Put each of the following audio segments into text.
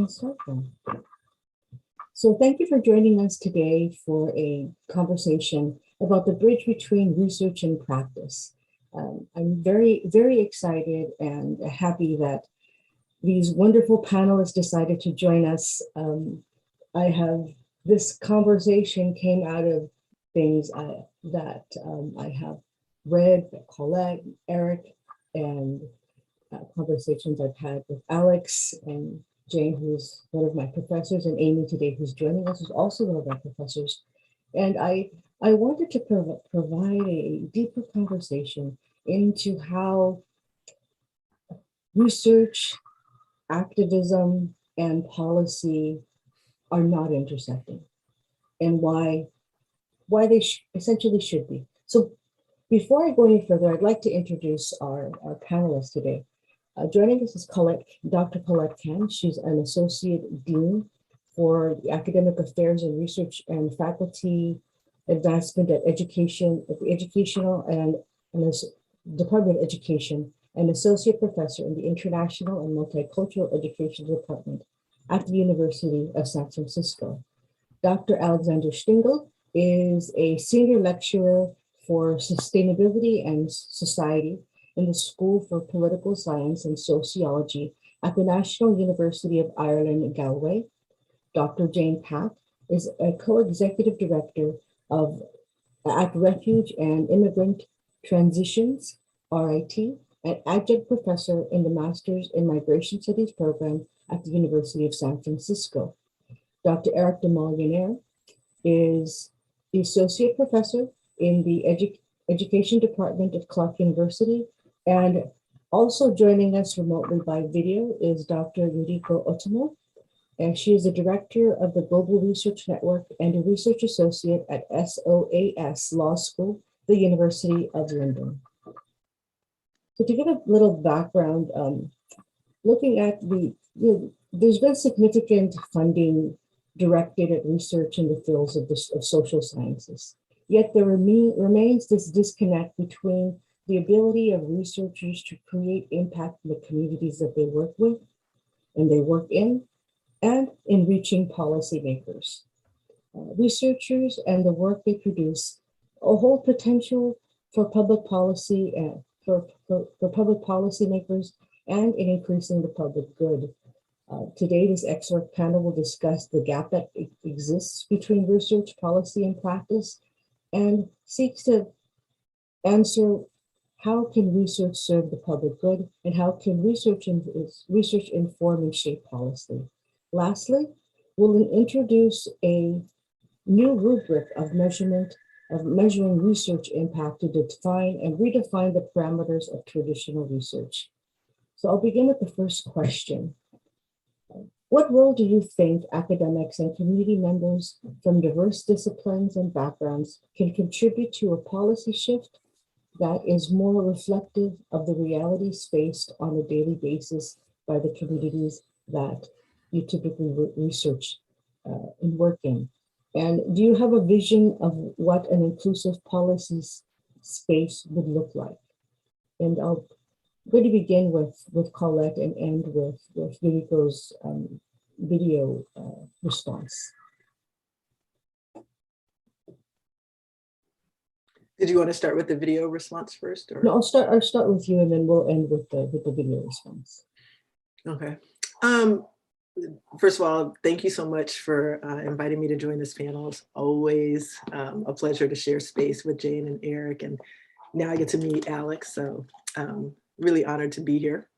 Welcome. So thank you for joining us today for a conversation about the bridge between research and practice. I'm very excited and happy that these wonderful panelists decided to join us. This conversation came out of things that I have read, Colette, Eric, and conversations I've had with Alex and Jane, who's one of my professors, and Amy today, who's joining us, is also one of my professors. And I wanted to provide a deeper conversation into how research, activism, and policy are not intersecting, and why they essentially should be. So before I go any further, I'd like to introduce our panelists today. Joining us is Dr. Colette Ken. She's an associate dean for the academic affairs and research and faculty advancement at the educational and Department of Education, and associate professor in the International and Multicultural Education Department at the University of San Francisco. Dr. Alexander Stingel is a senior lecturer for sustainability and society in the School for Political Science and Sociology at the National University of Ireland in Galway. Dr. Jane Pack is a co-executive director at Refuge and Immigrant Transitions, RIT, and adjunct professor in the Masters in Migration Studies program at the University of San Francisco. Dr. Eric de Molinaire is the associate professor in the Education Department of Clark University. And also joining us remotely by video is Dr. Yuriko Otomo, and she is the director of the Global Research Network and a research associate at SOAS Law School, the University of London. So to give a little background, looking at there's been significant funding directed at research in the fields of social sciences. Yet there remains this disconnect between the ability of researchers to create impact in the communities that they work with and they work in, and in reaching policymakers. Researchers and the work they produce hold potential for public policy and for public policymakers and in increasing the public good. Today, this expert panel will discuss the gap that exists between research, policy, and practice, and seeks to answer how can research serve the public good, and how can research inform and shape policy. Lastly, we'll introduce a new rubric of measuring research impact to define and redefine the parameters of traditional research. So I'll begin with the first question. What role do you think academics and community members from diverse disciplines and backgrounds can contribute to a policy shift that is more reflective of the realities faced on a daily basis by the communities that you typically research and work in? And do you have a vision of what an inclusive policy space would look like? And I'm going to begin with Colette and end with Yuriko's video response. Did you want to start with the video response first? Or? No, I'll start with you, and then we'll end with the video response. Okay. First of all, thank you so much for inviting me to join this panel. It's always a pleasure to share space with Jane and Eric, and now I get to meet Alex, so really honored to be here.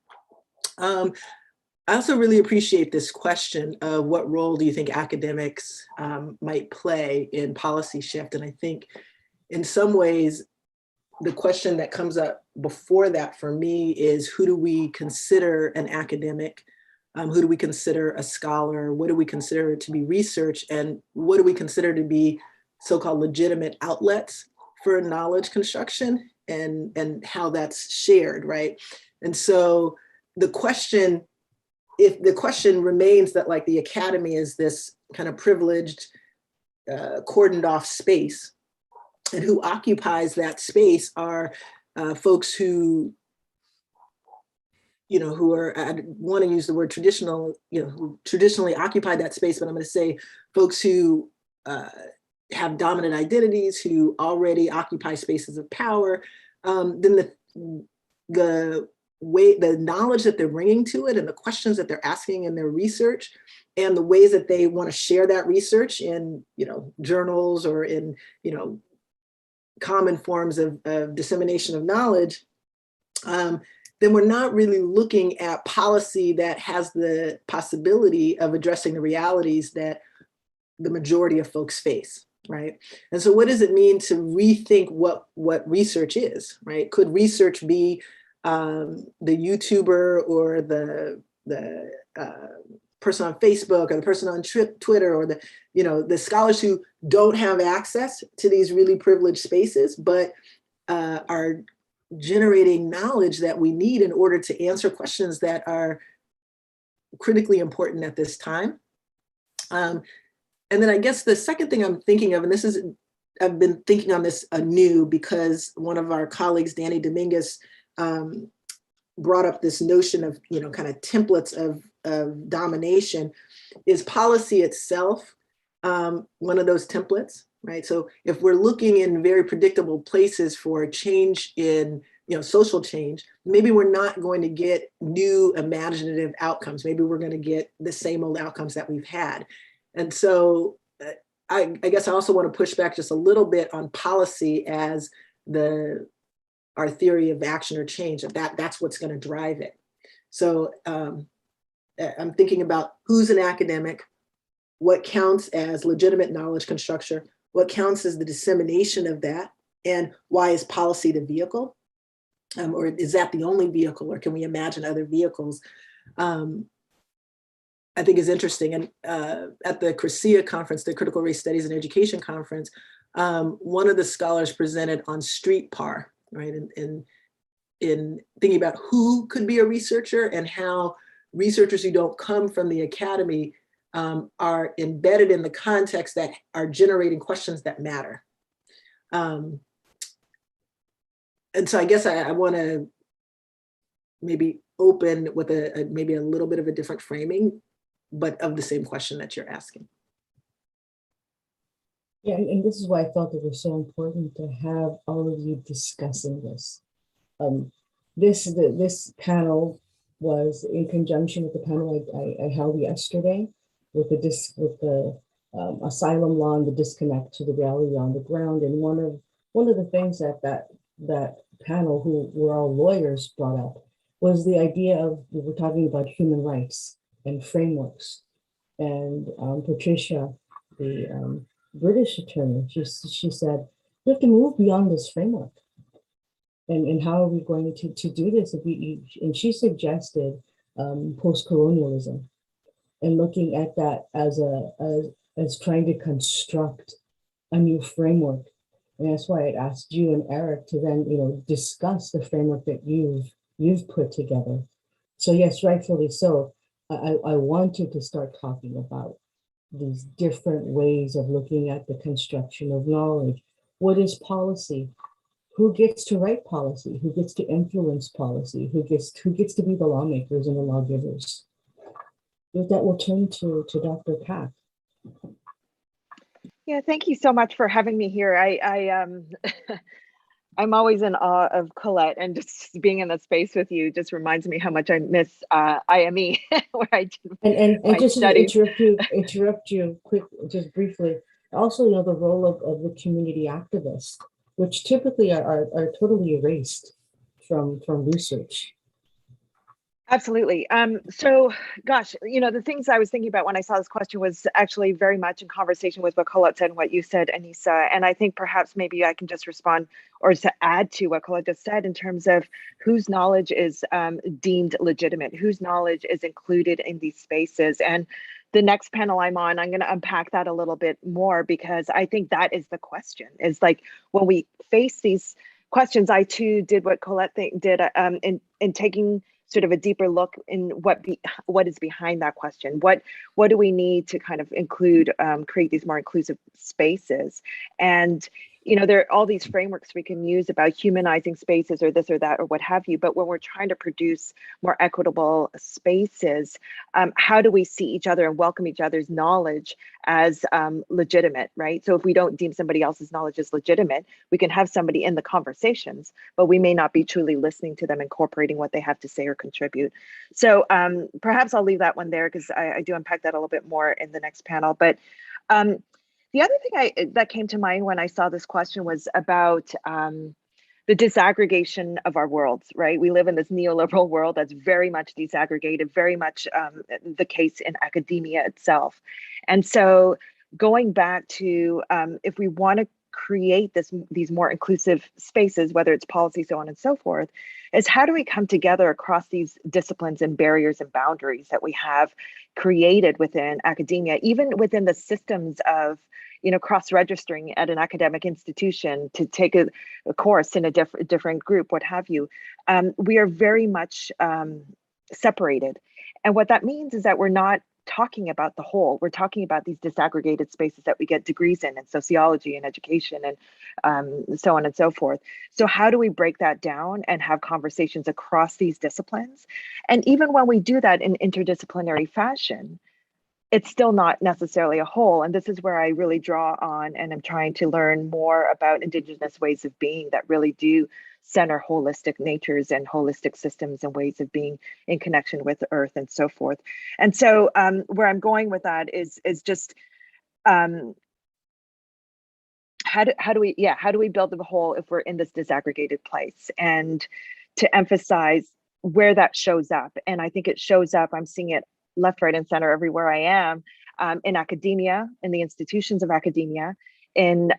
I also really appreciate this question of what role do you think academics might play in policy shift, and I think in some ways, the question that comes up before that for me is, who do we consider an academic? Who do we consider a scholar? What do we consider to be research? And what do we consider to be so-called legitimate outlets for knowledge construction, and how that's shared, right? And so the question, if the question remains that like the academy is this kind of privileged, cordoned off space, and who occupies that space are folks who who are, I want to use the word traditional, who traditionally occupied that space, but I'm going to say folks who have dominant identities, who already occupy spaces of power, then the knowledge that they're bringing to it and the questions that they're asking in their research and the ways that they want to share that research in, journals or in, common forms of dissemination of knowledge, then we're not really looking at policy that has the possibility of addressing the realities that the majority of folks face, right? And so what does it mean to rethink what research is, right? Could research be the YouTuber or the person on Facebook or the person on Twitter or the scholars who don't have access to these really privileged spaces, but are generating knowledge that we need in order to answer questions that are critically important at this time. And then I guess the second thing I'm thinking of, and I've been thinking on this anew because one of our colleagues, Danny Dominguez, brought up this notion of, kind of templates of domination. Is policy itself one of those templates, right? So if we're looking in very predictable places for change in, social change, maybe we're not going to get new imaginative outcomes. Maybe we're going to get the same old outcomes that we've had. And so I guess I also want to push back just a little bit on policy as our theory of action or change, that's what's going to drive it. So I'm thinking about who's an academic, what counts as legitimate knowledge construction, what counts as the dissemination of that, and why is policy the vehicle? Or is that the only vehicle, or can we imagine other vehicles? I think is interesting. And at the CRESEA conference, the Critical Race Studies and Education Conference, one of the scholars presented on street par, right? In thinking about who could be a researcher and how researchers who don't come from the academy are embedded in the context that are generating questions that matter. And so I guess I want to maybe open with maybe a little bit of a different framing, but of the same question that you're asking. Yeah, and this is why I felt it was so important to have all of you discussing this. This panel was in conjunction with the panel I held yesterday with the asylum law and the disconnect to the reality on the ground. And one of the things that panel, who were all lawyers, brought up was the idea of, we were talking about human rights and frameworks. And Patricia, the British attorney, she said, we have to move beyond this framework. And how are we going to do this? And she suggested post-colonialism and looking at that as trying to construct a new framework. And that's why I asked you and Eric to then, discuss the framework that you've put together. So yes, rightfully so. I wanted to start talking about these different ways of looking at the construction of knowledge. What is policy? Who gets to write policy? Who gets to influence policy? Who gets to be the lawmakers and the lawgivers? With that, we'll turn to Dr. Pack. Yeah, thank you so much for having me here. I'm always in awe of Colette, and just being in that space with you just reminds me how much I miss IME, where I did and just to interrupt you quick, just briefly. Also, the role of the community activists, which typically are totally erased from research. Absolutely. So, gosh, the things I was thinking about when I saw this question was actually very much in conversation with what Colette said and what you said, Anissa. And I think perhaps maybe I can just respond or to add to what Colette just said in terms of whose knowledge is deemed legitimate, whose knowledge is included in these spaces. And the next panel I'm on, I'm going to unpack that a little bit more, because I think that is the question. Is like, when we face these questions, I too did what Colette did in taking sort of a deeper look in what is behind that question. What do we need to kind of include, create these more inclusive spaces? And there are all these frameworks we can use about humanizing spaces or this or that or what have you. But when we're trying to produce more equitable spaces, how do we see each other and welcome each other's knowledge as legitimate, right? So if we don't deem somebody else's knowledge as legitimate, we can have somebody in the conversations, but we may not be truly listening to them, incorporating what they have to say or contribute. So perhaps I'll leave that one there because I do unpack that a little bit more in the next panel. But the other thing that came to mind when I saw this question was about the disaggregation of our worlds, right? We live in this neoliberal world that's very much disaggregated, very much the case in academia itself. And so going back to if we want to create these more inclusive spaces, whether it's policy, so on and so forth, is how do we come together across these disciplines and barriers and boundaries that we have created within academia, even within the systems of cross-registering at an academic institution to take a course in a different group, what have you. We are very much separated. And what that means is that we're not talking about the whole. We're talking about these disaggregated spaces that we get degrees in sociology and education and so on and so forth. So how do we break that down and have conversations across these disciplines? And even when we do that in interdisciplinary fashion, it's still not necessarily a whole. And this is where I really draw on and I'm trying to learn more about Indigenous ways of being that really do center holistic natures and holistic systems and ways of being in connection with the earth and so forth. And so where I'm going with that is just how do we build the whole if we're in this disaggregated place, and to emphasize where that shows up. And I think it shows up, I'm seeing it left, right, and center everywhere I am, in academia, in the institutions of academia, in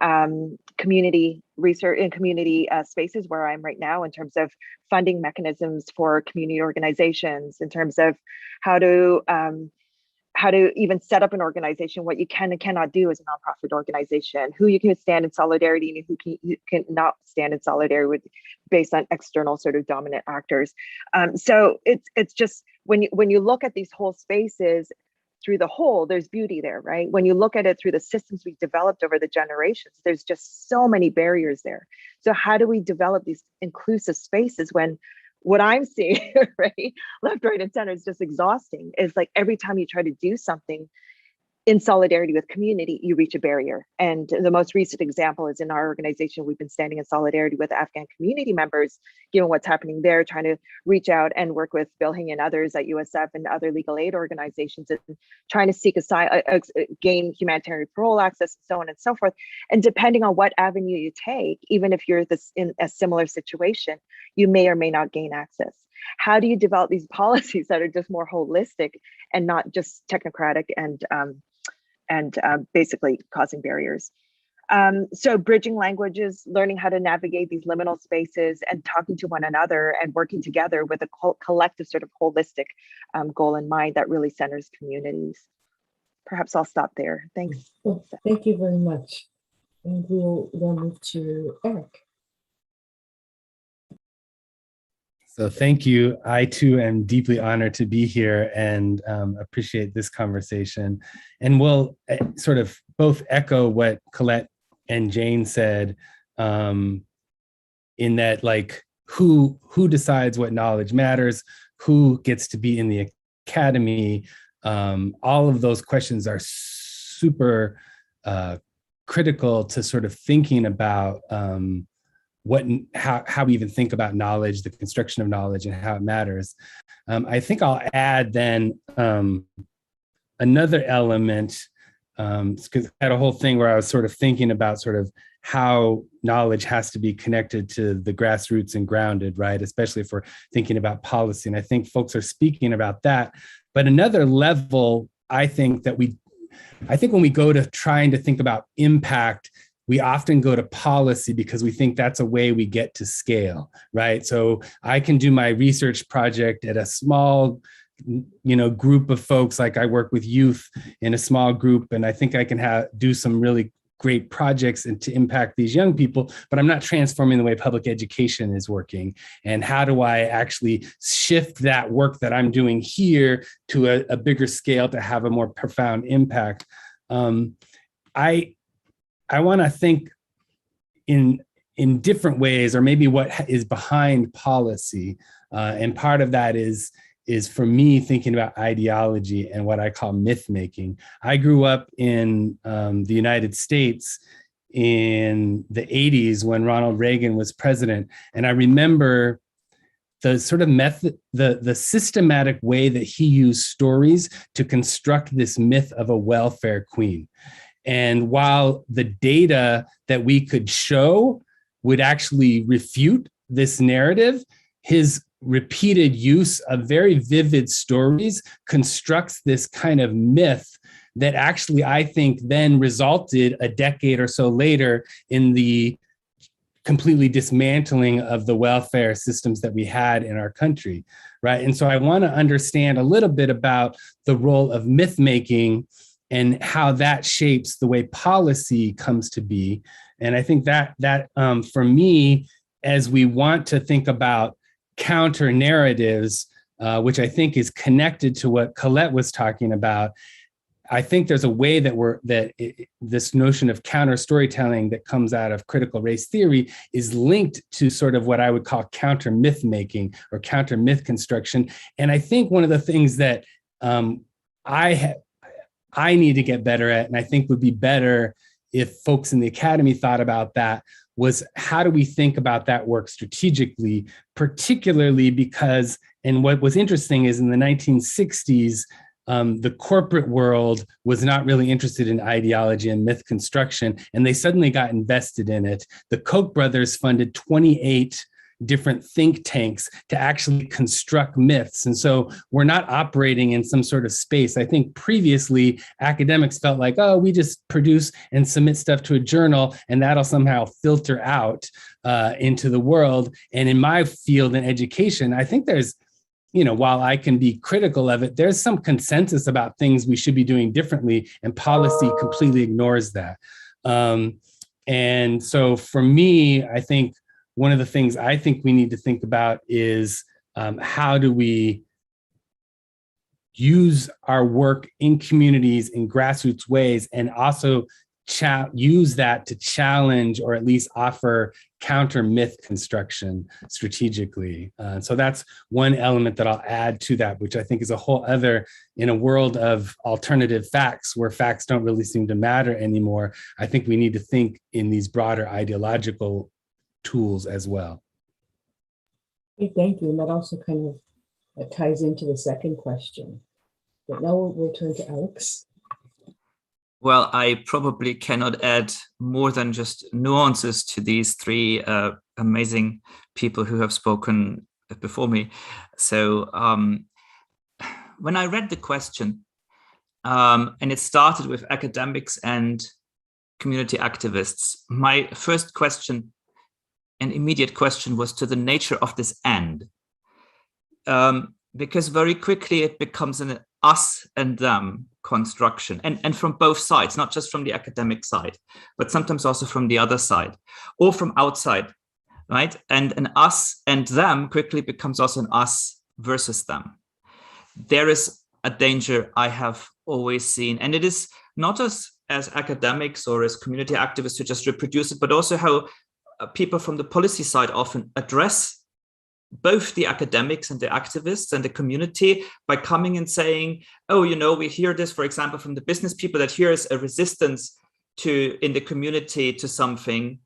community research, in community spaces where I'm right now, in terms of funding mechanisms for community organizations, in terms of how to even set up an organization, what you can and cannot do as a nonprofit organization, who you can stand in solidarity and who you cannot stand in solidarity with based on external sort of dominant actors. So it's just, when you look at these whole spaces through the whole, there's beauty there, right? When you look at it through the systems we've developed over the generations, there's just so many barriers there. So how do we develop these inclusive spaces when what I'm seeing, right, left, right, and center is just exhausting? It's like every time you try to do something in solidarity with community, you reach a barrier. And the most recent example is in our organization, we've been standing in solidarity with Afghan community members, given what's happening there, trying to reach out and work with Bill Hing and others at USF and other legal aid organizations, and trying to seek gain humanitarian parole access, and so on and so forth. And depending on what avenue you take, even if you're in a similar situation, you may or may not gain access. How do you develop these policies that are just more holistic and not just technocratic and basically causing barriers? So bridging languages, learning how to navigate these liminal spaces and talking to one another and working together with a collective sort of holistic goal in mind that really centers communities. Perhaps I'll stop there. Thanks. Well, thank you very much. And we'll move to Eric. So thank you. I too am deeply honored to be here and appreciate this conversation. And we'll sort of both echo what Colette and Jane said, in that, like, who decides what knowledge matters, who gets to be in the academy. All of those questions are super critical to sort of thinking about how we even think about knowledge, the construction of knowledge, and how it matters. I think I'll add then another element, because I had a whole thing where I was sort of thinking about sort of how knowledge has to be connected to the grassroots and grounded, right? Especially if we're thinking about policy. And I think folks are speaking about that. But another level, I think when we go to trying to think about impact, we often go to policy because we think that's a way we get to scale, right? So I can do my research project at a small, group of folks. Like I work with youth in a small group, and I think I can do some really great projects and to impact these young people, but I'm not transforming the way public education is working. And how do I actually shift that work that I'm doing here to a bigger scale to have a more profound impact? I want to think in different ways, or maybe what is behind policy. And part of that is for me thinking about ideology and what I call myth making. I grew up in the United States in the 80s when Ronald Reagan was president. And I remember the sort of method, the systematic way that he used stories to construct this myth of a welfare queen. And while the data that we could show would actually refute this narrative, his repeated use of very vivid stories constructs this kind of myth that actually, I think, then resulted a decade or so later in the completely dismantling of the welfare systems that we had in our country, right? And so I want to understand a little bit about the role of myth making and how that shapes the way policy comes to be. And I think that for me, as we want to think about counter narratives, which I think is connected to what Colette was talking about, I think there's a way that this notion of counter storytelling that comes out of critical race theory is linked to sort of what I would call counter myth making or counter myth construction. And I think one of the things that I need to get better at, and I think would be better if folks in the academy thought about that, was how do we think about that work strategically, particularly because, and what was interesting is in the 1960s, the corporate world was not really interested in ideology and myth construction, and they suddenly got invested in it. The Koch brothers funded 28 different think tanks to actually construct myths. And so we're not operating in some sort of space. I think previously academics felt like, oh, we just produce and submit stuff to a journal and that'll somehow filter out into the world. And in my field in education, I think there's, while I can be critical of it, there's some consensus about things we should be doing differently, and policy completely ignores that. And so for me, I think one of the things I think we need to think about is how do we use our work in communities in grassroots ways, and also use that to challenge or at least offer counter myth construction strategically. So that's one element that I'll add to that, which I think is a whole other, in a world of alternative facts where facts don't really seem to matter anymore. I think we need to think in these broader ideological tools as well. Okay, thank you. And that also kind of ties into the second question. But now we'll turn to Alex. Well, I probably cannot add more than just nuances to these three amazing people who have spoken before me. So when I read the question, and it started with academics and community activists, my first question, an immediate question, was to the nature of this "and", because very quickly it becomes an us and them construction, and from both sides, not just from the academic side, but sometimes also from the other side or from outside, right? And an us and them quickly becomes also an us versus them. There is a danger I have always seen, and it is not as academics or as community activists to just reproduce it, but also how people from the policy side often address both the academics and the activists and the community by coming and saying, oh, we hear this, for example, from the business people, that here is a resistance in the community to something,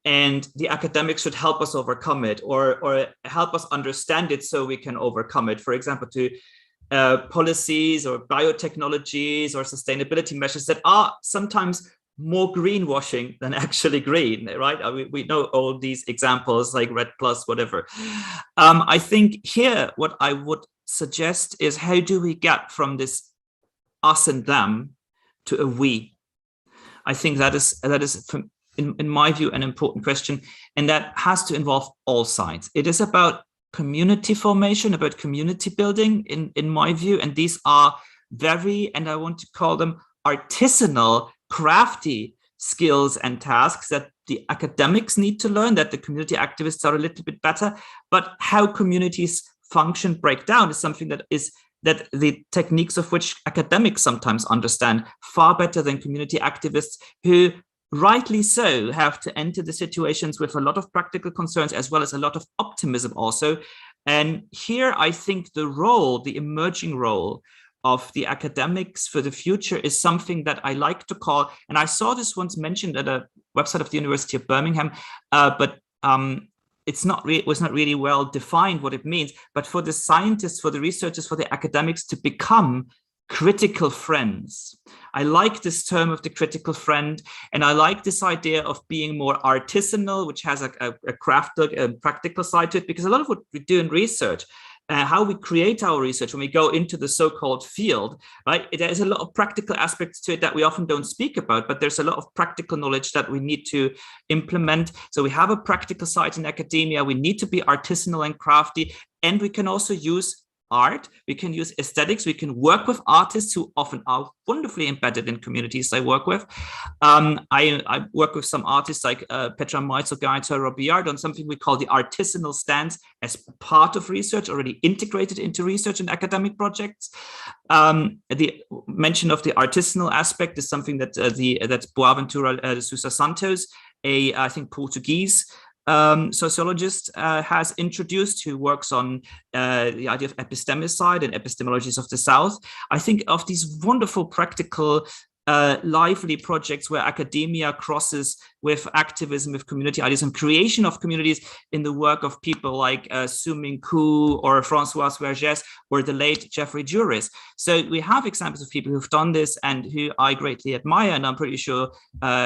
and the academics should help us overcome it, or help us understand it so we can overcome it. For example, to policies or biotechnologies or sustainability measures that are sometimes more greenwashing than actually green, right? We know all these examples like Red Plus, whatever. I think here what I would suggest is, how do we get from this us and them to a we? I think that is in my view, an important question, and that has to involve all sides. It is about community formation, about community building, in my view, and these are very, and I want to call them artisanal, crafty skills and tasks that the academics need to learn, that the community activists are a little bit better. But how communities function, break down, is something that the techniques of which academics sometimes understand far better than community activists, who rightly so, have to enter the situations with a lot of practical concerns as well as a lot of optimism also. And here I think the emerging role of the academics for the future is something that I like to call, and I saw this once mentioned at a website of the University of Birmingham, but it was not really well defined what it means, but for the scientists, for the researchers, for the academics to become critical friends. I like this term of the critical friend, and I like this idea of being more artisanal, which has a practical side to it, because a lot of what we do in research, how we create our research when we go into the so-called field, right? There's a lot of practical aspects to it that we often don't speak about, but there's a lot of practical knowledge that we need to implement. So we have a practical side in academia. We need to be artisanal and crafty, and we can also use art, we can use aesthetics, we can work with artists who often are wonderfully embedded in communities I work with. I work with some artists like Petra Meitz or Gaita Robillard on something we call the artisanal stance as part of research, already integrated into research and academic projects. The mention of the artisanal aspect is something that that's Boaventura de Sousa Santos, I think Portuguese sociologist has introduced, who works on the idea of epistemicide and epistemologies of the South. I think of these wonderful practical lively projects where academia crosses with activism, with community ideas and creation of communities in the work of people like Su Ming Ku or Françoise Vergès or the late Jeffrey Juris. So we have examples of people who've done this and who I greatly admire, and I'm pretty sure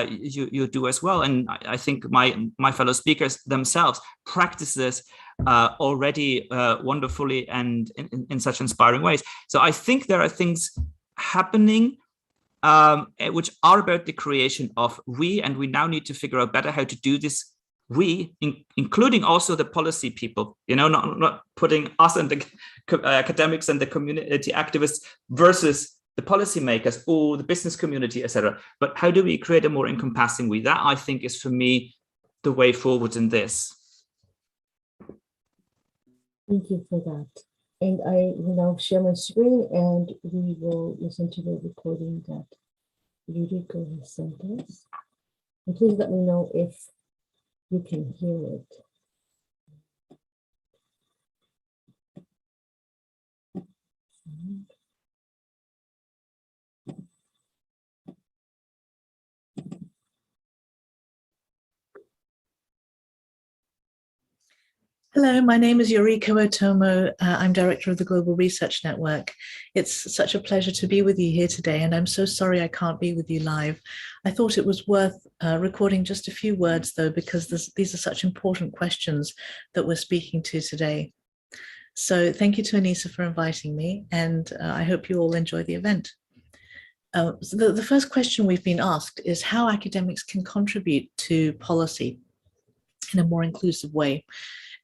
you do as well. And I think my fellow speakers themselves practice this already wonderfully and in such inspiring ways. So I think there are things happening which are about the creation of and we now need to figure out better how to do this, including also the policy people, not putting us and the academics and the community activists versus the policymakers or the business community, etc. But how do we create a more encompassing we? That, I think, is for me the way forward in this. Thank you for that. And I will now share my screen and we will listen to the recording that Yuriko has sent us. And please let me know if you can hear it. Hello, my name is Yuriko Otomo. I'm director of the Global Research Network. It's such a pleasure to be with you here today, and I'm so sorry I can't be with you live. I thought it was worth recording just a few words, though, because these are such important questions that we're speaking to today. So thank you to Anissa for inviting me, and I hope you all enjoy the event. So the first question we've been asked is how academics can contribute to policy in a more inclusive way.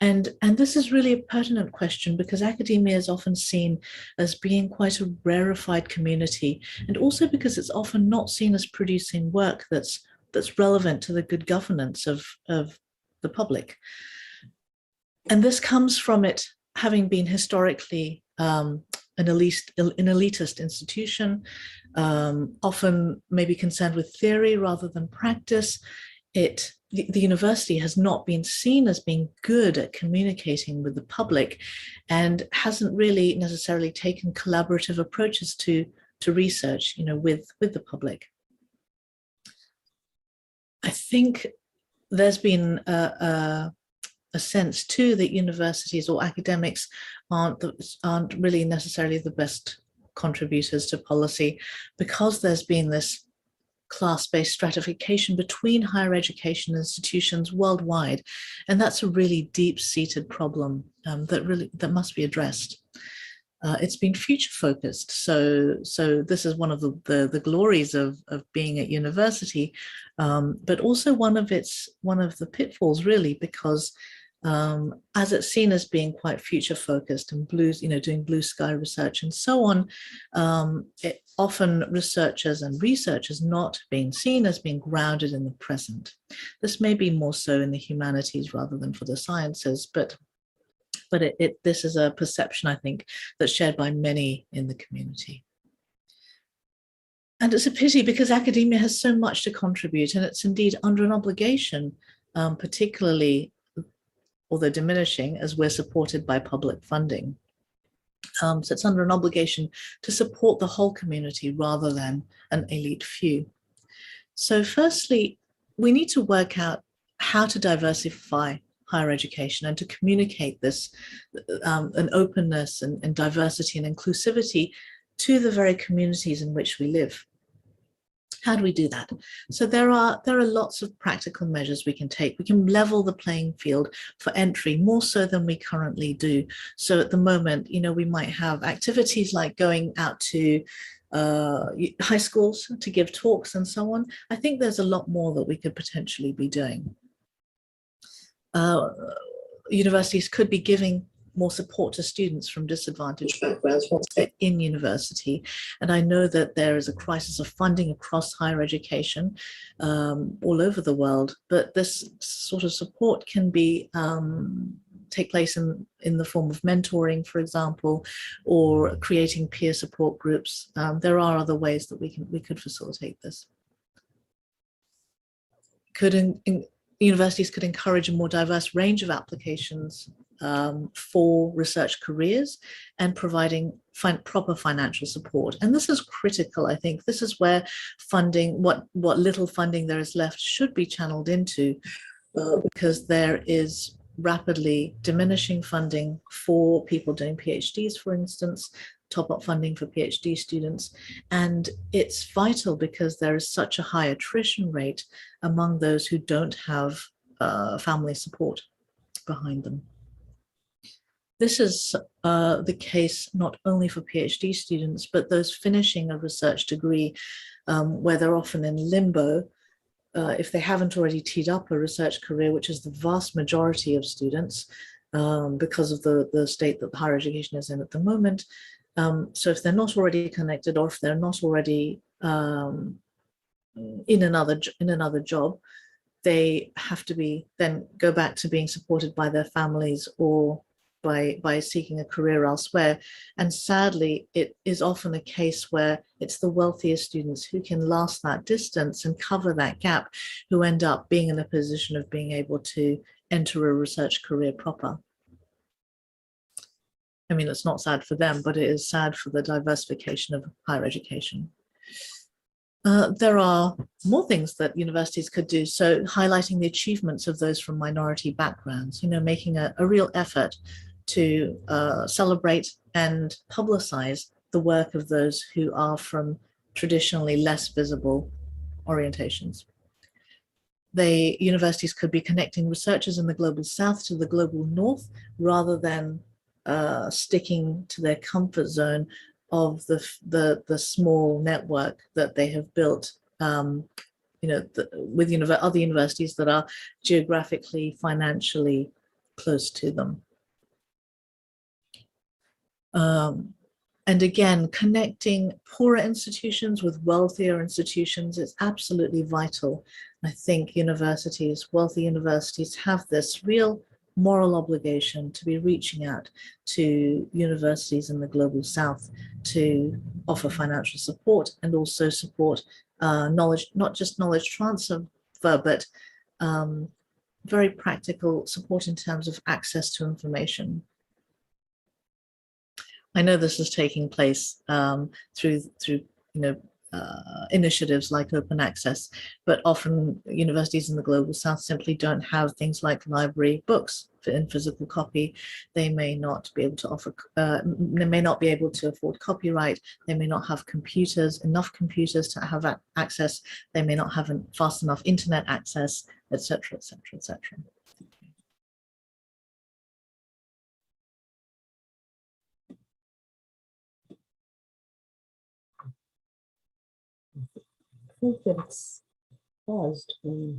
And this is really a pertinent question because academia is often seen as being quite a rarefied community, and also because it's often not seen as producing work that's relevant to the good governance of the public. And this comes from it having been historically an elitist institution, often maybe concerned with theory rather than practice. The university has not been seen as being good at communicating with the public and hasn't really necessarily taken collaborative approaches to research, with the public. I think there's been a sense too that universities or academics aren't really necessarily the best contributors to policy because there's been this class-based stratification between higher education institutions worldwide, and that's a really deep-seated problem that must be addressed. It's been future-focused, so this is one of the glories of being at university, but also one of the pitfalls, really, because as it's seen as being quite future-focused and doing blue sky research and so on, often researchers not being seen as being grounded in the present. This may be more so in the humanities rather than for the sciences, but this is a perception, I think, that's shared by many in the community. And it's a pity because academia has so much to contribute, and it's indeed under an obligation, particularly, although diminishing, as we're supported by public funding. So it's under an obligation to support the whole community rather than an elite few. So firstly, we need to work out how to diversify higher education and to communicate this an openness and diversity and inclusivity to the very communities in which we live. How do we do that? So there are lots of practical measures we can take. We can level the playing field for entry more so than we currently do. So at the moment, you know, we might have activities like going out to high schools to give talks and so on. I think there's a lot more that we could potentially be doing. Universities could be giving more support to students from disadvantaged backgrounds once they're in university. And I know that there is a crisis of funding across higher education all over the world, but this sort of support can be take place in the form of mentoring, for example, or creating peer support groups. There are other ways that we could facilitate this. Universities could encourage a more diverse range of applications for research careers and providing proper financial support. And this is critical, I think. This is where funding, what little funding there is left, should be channeled into, because there is rapidly diminishing funding for people doing PhDs, for instance, top-up funding for PhD students. And it's vital because there is such a high attrition rate among those who don't have family support behind them. This is the case not only for PhD students, but those finishing a research degree where they're often in limbo if they haven't already teed up a research career, which is the vast majority of students because of the state that higher education is in at the moment. So if they're not already connected, or if they're not already in another job, they have to be then go back to being supported by their families or by seeking a career elsewhere. And sadly, it is often a case where it's the wealthiest students who can last that distance and cover that gap who end up being in a position of being able to enter a research career proper. I mean, it's not sad for them, but it is sad for the diversification of higher education. There are more things that universities could do. So highlighting the achievements of those from minority backgrounds, you know, making a real effort to celebrate and publicize the work of those who are from traditionally less visible orientations. Universities could be connecting researchers in the global south to the global north rather than sticking to their comfort zone of the small network that they have built, you know, with other universities that are geographically, financially close to them. And again, connecting poorer institutions with wealthier institutions is absolutely vital. I think universities, wealthy universities, have this real moral obligation to be reaching out to universities in the global south to offer financial support and also support knowledge, not just knowledge transfer, but very practical support in terms of access to information. I know this is taking place through you know, initiatives like open access, but often universities in the global south simply don't have things like library books in physical copy. They may not be able to offer, they may not be able to afford copyright. They may not have enough computers to have access. They may not have fast enough internet access, etc., etc., etc. I think that it's paused with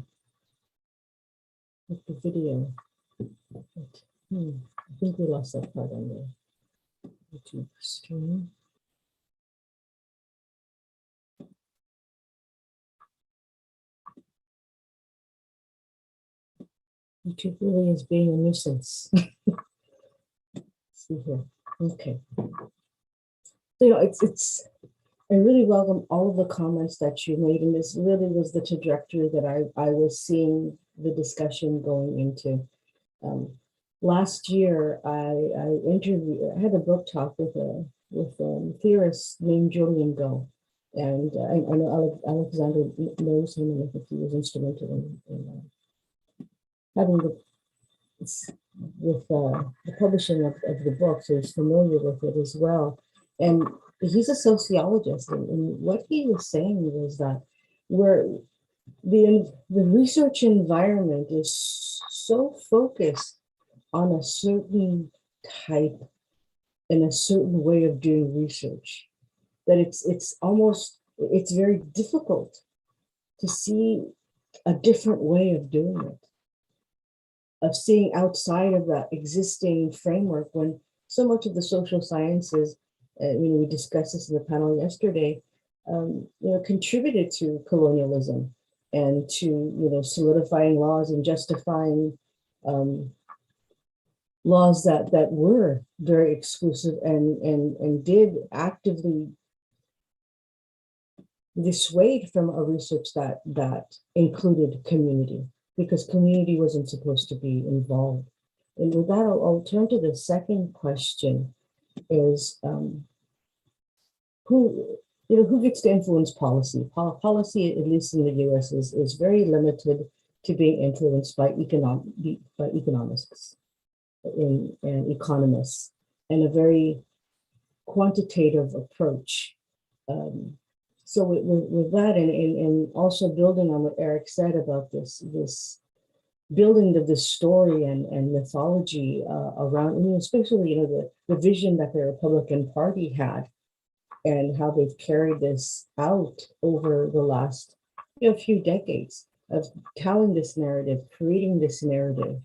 the video. But, I think we lost that part on the YouTube stream. YouTube really is being a nuisance. See here. Okay. So, you know, it's I really welcome all of the comments that you made, and this really was the trajectory that I was seeing the discussion going into. Last year, I had a book talk with a theorist named Julian Go, and I know Alexander knows him, and I think he was instrumental in having the publishing of the book, so he's familiar with it as well. And he's a sociologist, and what he was saying was that where the research environment is so focused on a certain type and a certain way of doing research that it's very difficult to see a different way of doing it, of seeing outside of that existing framework, when so much of the social sciences, we discussed this in the panel yesterday, contributed to colonialism and to, solidifying laws and justifying laws that were very exclusive and did actively dissuade from a research that included community, because community wasn't supposed to be involved. And with that, I'll turn to the second question: is who gets to influence policy? Policy, at least in the U.S., is very limited to being influenced by economists and economists, and a very quantitative approach. So with that, and also building on what Eric said about this building of this story and mythology around, especially the vision that the Republican Party had, and how they've carried this out over the last few decades of telling this narrative, creating this narrative.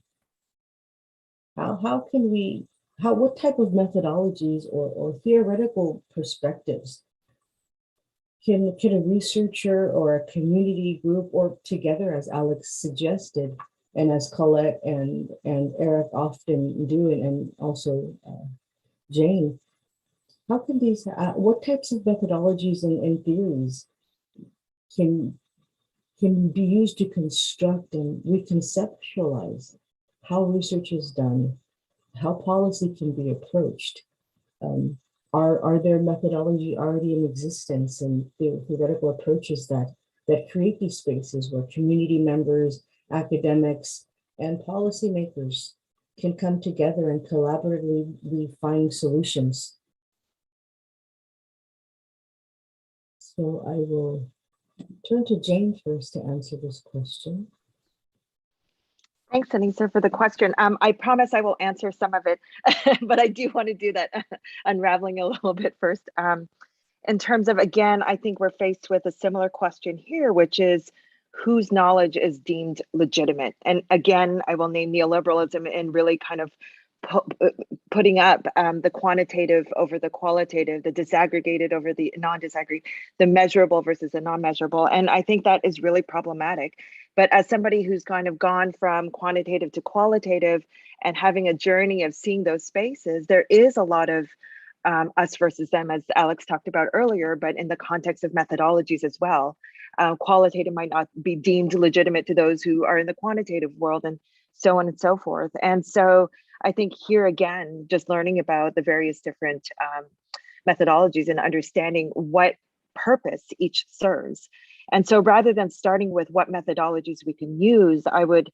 How can we, what type of methodologies or theoretical perspectives can a researcher or a community group, or together, as Alex suggested, and as Colette and Eric often do, and also Jane, how can these, what types of methodologies and theories can be used to construct and reconceptualize how research is done, how policy can be approached? Are there methodology already in existence and theoretical approaches that create these spaces where community members, academics, and policymakers can come together and collaboratively find solutions? So I will turn to Jane first to answer this question. Thanks, Anissa, for the question. I promise I will answer some of it, but I do want to do that unraveling a little bit first. In terms of, again, I think we're faced with a similar question here, which is whose knowledge is deemed legitimate? And again, I will name neoliberalism in really kind of putting up the quantitative over the qualitative, the disaggregated over the non-disaggregated, the measurable versus the non-measurable. And I think that is really problematic. But as somebody who's kind of gone from quantitative to qualitative and having a journey of seeing those spaces, there is a lot of us versus them, as Alex talked about earlier, but in the context of methodologies as well. Qualitative might not be deemed legitimate to those who are in the quantitative world, and so on and so forth. And so I think here again, just learning about the various different methodologies and understanding what purpose each serves. And so rather than starting with what methodologies we can use, I would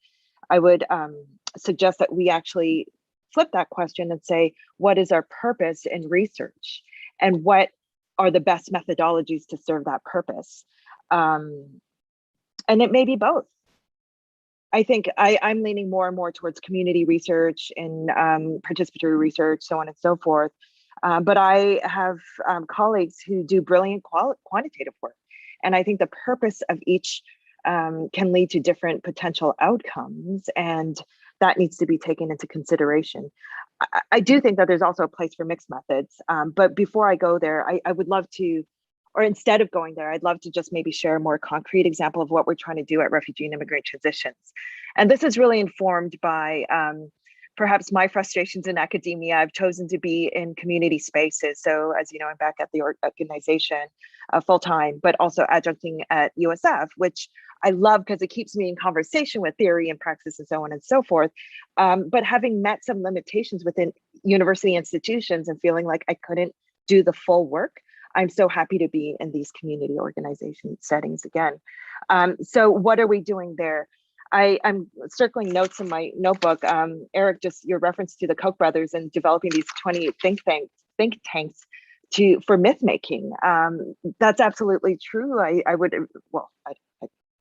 suggest that we actually flip that question and say, what is our purpose in research? And what are the best methodologies to serve that purpose? And it may be both. I think I'm leaning more and more towards community research and participatory research, so on and so forth. But I have colleagues who do brilliant quantitative work. And I think the purpose of each can lead to different potential outcomes, and that needs to be taken into consideration. I do think that there's also a place for mixed methods. But before I go there, I would love to, or instead of going there, I'd love to just maybe share a more concrete example of what we're trying to do at Refugee and Immigrant Transitions. And this is really informed by perhaps my frustrations in academia, I've chosen to be in community spaces. So as you know, I'm back at the organization full time, but also adjuncting at USF, which I love because it keeps me in conversation with theory and praxis and so on and so forth. But having met some limitations within university institutions and feeling like I couldn't do the full work, I'm so happy to be in these community organization settings again. So what are we doing there? I'm circling notes in my notebook. Eric, just your reference to the Koch brothers and developing these 20 think tanks for myth making. That's absolutely true. I would, well,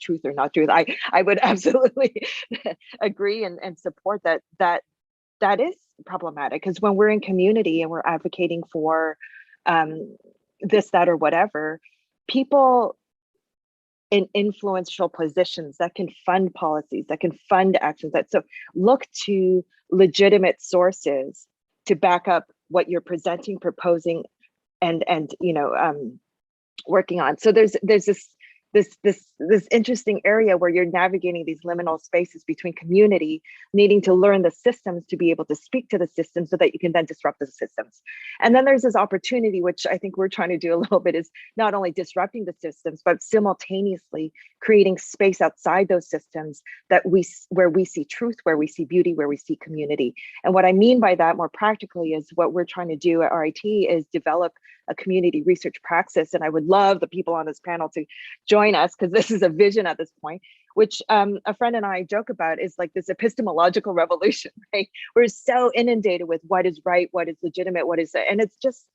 truth or not truth, I would absolutely agree and support that is problematic, because when we're in community and we're advocating for this, that, or whatever, people in influential positions that can fund policies, that can fund actions, that so look to legitimate sources to back up what you're presenting, proposing, and working on. So there's this interesting area where you're navigating these liminal spaces between community needing to learn the systems to be able to speak to the system so that you can then disrupt the systems. And then there's this opportunity, which I think we're trying to do a little bit, is not only disrupting the systems, but simultaneously creating space outside those systems where we see truth, where we see beauty, where we see community. And what I mean by that more practically is what we're trying to do at RIT is develop a community research praxis. And I would love the people on this panel to join us, because this is a vision at this point, which a friend and I joke about is like this epistemological revolution, right? We're so inundated with what is right, what is legitimate, what is, and it's just,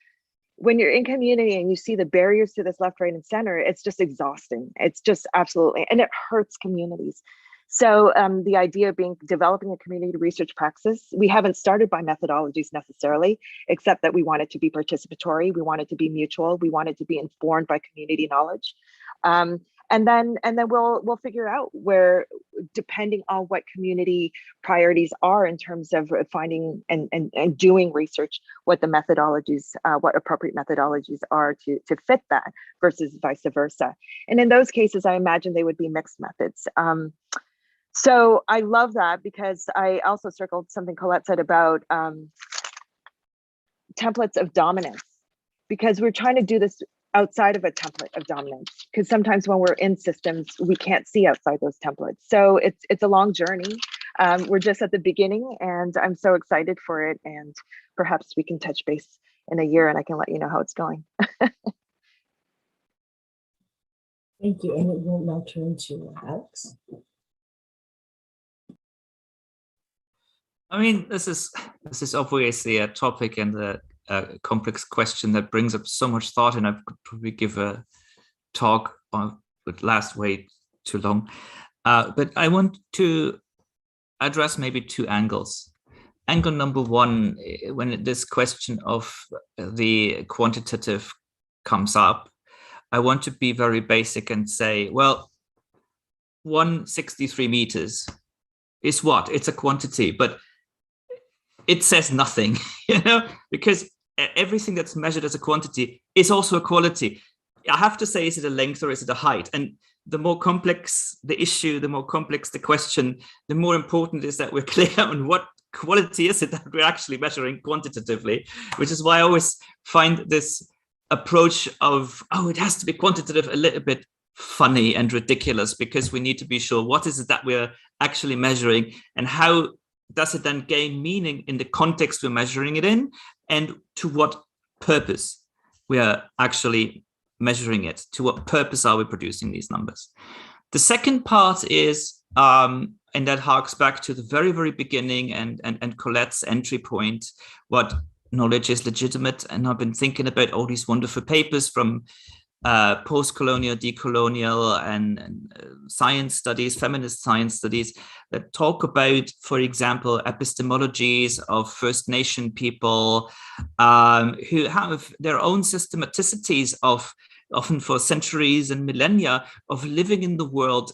when you're in community and you see the barriers to this left, right, and center, it's just exhausting. It's just absolutely, and it hurts communities. So the idea of developing a community research praxis, we haven't started by methodologies necessarily, except that we want it to be participatory, we want it to be mutual, we want it to be informed by community knowledge. And then we'll figure out where, depending on what community priorities are in terms of finding and doing research, what the methodologies, what appropriate methodologies are to fit that versus vice versa. And in those cases, I imagine they would be mixed methods. So I love that, because I also circled something Colette said about templates of dominance, because we're trying to do this outside of a template of dominance, because sometimes when we're in systems, we can't see outside those templates. So it's a long journey. We're just at the beginning, and I'm so excited for it. And perhaps we can touch base in a year and I can let you know how it's going. Thank you. And it will now turn to Alex. I mean, this is obviously a topic and a complex question that brings up so much thought, and I could probably give a talk would last way too long. But I want to address maybe two angles. Angle number one, when this question of the quantitative comes up, I want to be very basic and say, well, 163 meters is what? It's a quantity, but it says nothing, because everything that's measured as a quantity is also a quality. I have to say, is it a length or is it a height? And the more complex the issue, the more complex the question, the more important it is that we're clear on what quality is it that we're actually measuring quantitatively, which is why I always find this approach of, oh, it has to be quantitative, a little bit funny and ridiculous, because we need to be sure what is it that we're actually measuring, and how does it then gain meaning in the context we're measuring it in, and to what purpose we are actually measuring it, to what purpose are we producing these numbers. The second part is, and that harks back to the very, very beginning and Colette's entry point, what knowledge is legitimate. And I've been thinking about all these wonderful papers from post-colonial, decolonial, and science studies, feminist science studies, that talk about, for example, epistemologies of First Nation people who have their own systematicities of, often for centuries and millennia, of living in the world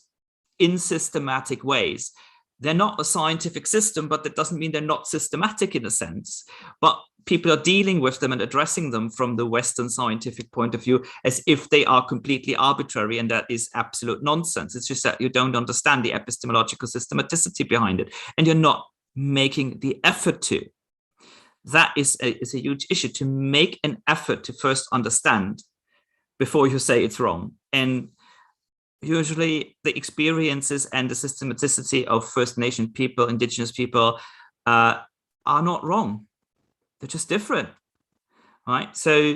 in systematic ways. They're not a scientific system, but that doesn't mean they're not systematic in a sense. But people are dealing with them and addressing them from the Western scientific point of view as if they are completely arbitrary, and that is absolute nonsense. It's just that you don't understand the epistemological systematicity behind it, and you're not making the effort to. That is a huge issue, to make an effort to first understand before you say it's wrong. And usually the experiences and the systematicity of First Nation people, Indigenous people, are not wrong. They're just different, right? So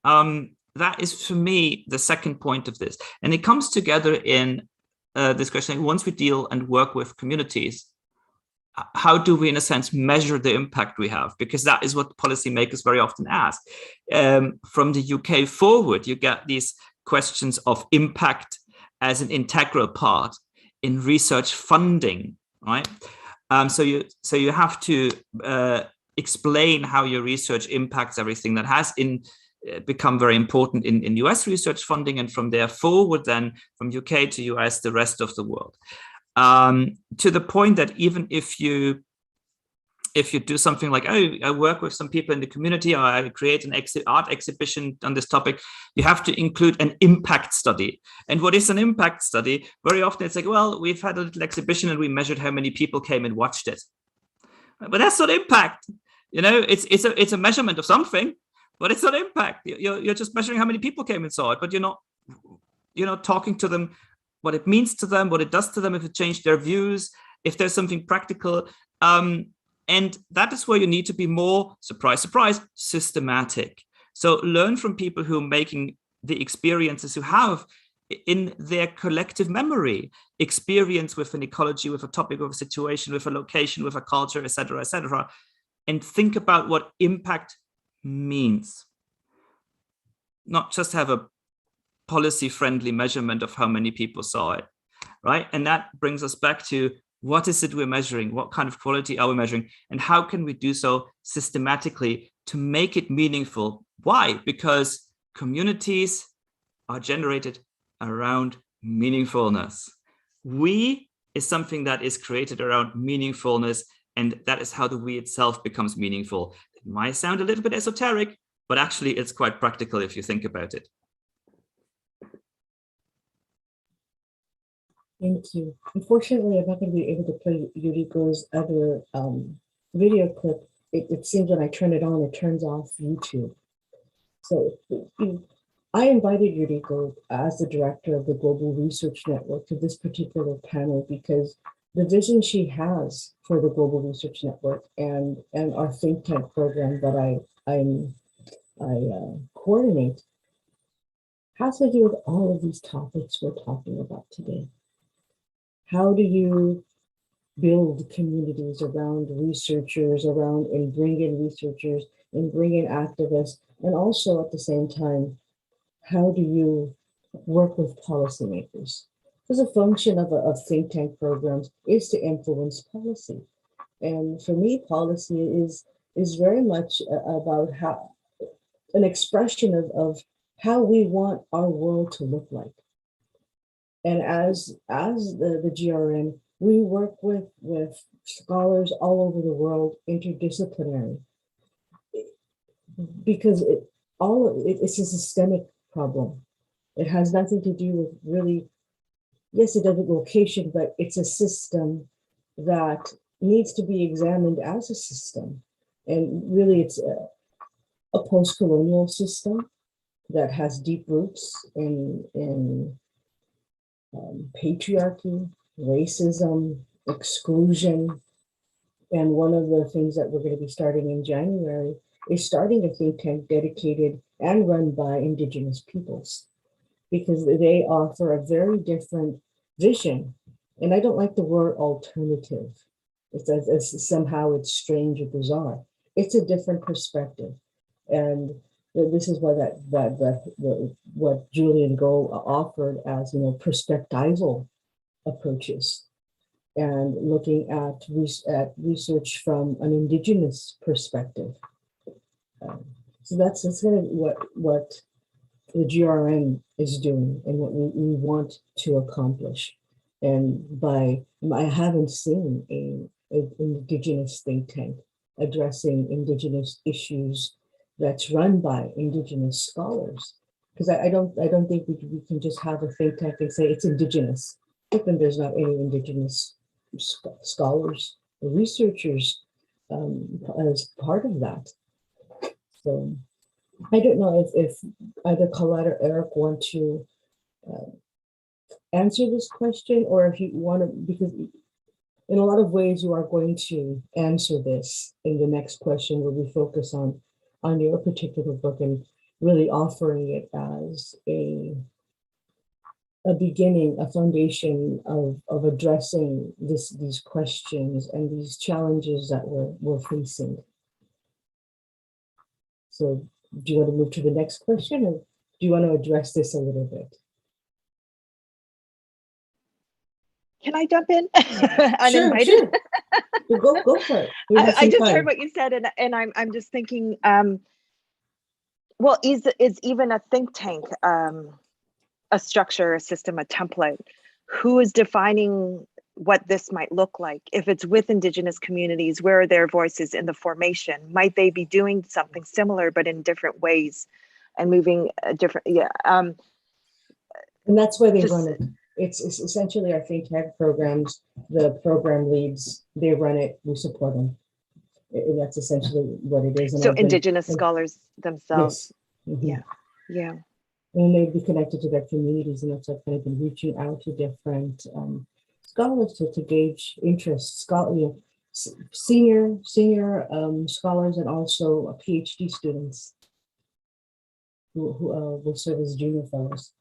that is, for me, the second point of this. And it comes together in this question: once we deal and work with communities, how do we, in a sense, measure the impact we have? Because that is what policymakers very often ask. From the UK forward, you get these questions of impact as an integral part in research funding, right? So you have to explain how your research impacts everything. That has become very important in US research funding, and from there forward, then from UK to US, the rest of the world. To the point that even if you do something like, oh, I work with some people in the community, or I create an art exhibition on this topic, you have to include an impact study. And what is an impact study? Very often it's like, well, we've had a little exhibition and we measured how many people came and watched it. But that's not impact. You know, it's a measurement of something, but it's not impact. You're just measuring how many people came and saw it, but you're not talking to them, what it means to them, what it does to them, if it changed their views, if there's something practical. And that is where you need to be more, surprise, surprise, systematic. So learn from people who are making the experiences, who have in their collective memory experience with an ecology, with a topic, with a situation, with a location, with a culture, etc., and think about what impact means. Not just have a policy-friendly measurement of how many people saw it, right? And that brings us back to, what is it we're measuring? What kind of quality are we measuring? And how can we do so systematically to make it meaningful? Why? Because communities are generated around meaningfulness. We is something that is created around meaningfulness, and that is how the we itself becomes meaningful. It might sound a little bit esoteric, but actually it's quite practical if you think about it. Thank you. Unfortunately, I'm not going to be able to play Yuriko's other video clip. It seems when I turn it on, it turns off YouTube. So I invited Yuriko as the director of the Global Research Network to this particular panel because the vision she has for the Global Research Network and our think tank program that I coordinate has to do with all of these topics we're talking about today. How do you build communities around researchers, and bring in researchers and bring in activists? And also at the same time, how do you work with policymakers? Because a function of think tank programs is to influence policy. And for me, policy is very much about how an expression of how we want our world to look like. And as the GRN, we work with scholars all over the world, interdisciplinary, because it's a systemic problem. It has nothing to do with really, yes, it does with location, but it's a system that needs to be examined as a system. And really, it's a post-colonial system that has deep roots in patriarchy, racism, exclusion. And one of the things that we're going to be starting in January is starting a think tank dedicated and run by Indigenous peoples, because they offer a very different vision. And I don't like the word alternative. It's somehow it's strange or bizarre. It's a different perspective. And this is why what Julian Go offered as, perspectival approaches, and looking at research from an Indigenous perspective. So that's kind of what the GRN is doing and what we want to accomplish. And I haven't seen an Indigenous think tank addressing Indigenous issues that's run by Indigenous scholars, because I don't think we can just have a think tank and say it's Indigenous, but then there's not any Indigenous scholars researchers as part of that. So I don't know if either Colette or Eric want to answer this question, or if you want to, because in a lot of ways you are going to answer this in the next question, where we focus on your particular book and really offering it as a beginning, a foundation of addressing these questions and these challenges that we're facing. So do you want to move to the next question, or do you want to address this a little bit? Can I jump in? Sure, Uninvited. sure. Go for it. I just heard what you said, and I'm just thinking, well, is even a think tank a structure, a system, a template? Who is defining what this might look like? If it's with Indigenous communities, where are their voices in the formation? Might they be doing something similar but in different ways and moving a different? Yeah. And that's why they run it. It's essentially our think tank programs. The program leads, they run it. We support them. And that's essentially what it is. And so Indigenous scholars themselves. Yes. Mm-hmm. Yeah. Yeah. And they'd be connected to their communities, and that's what kind of been reaching out to different scholars to gauge interest. Senior scholars, and also PhD students who will serve as junior fellows.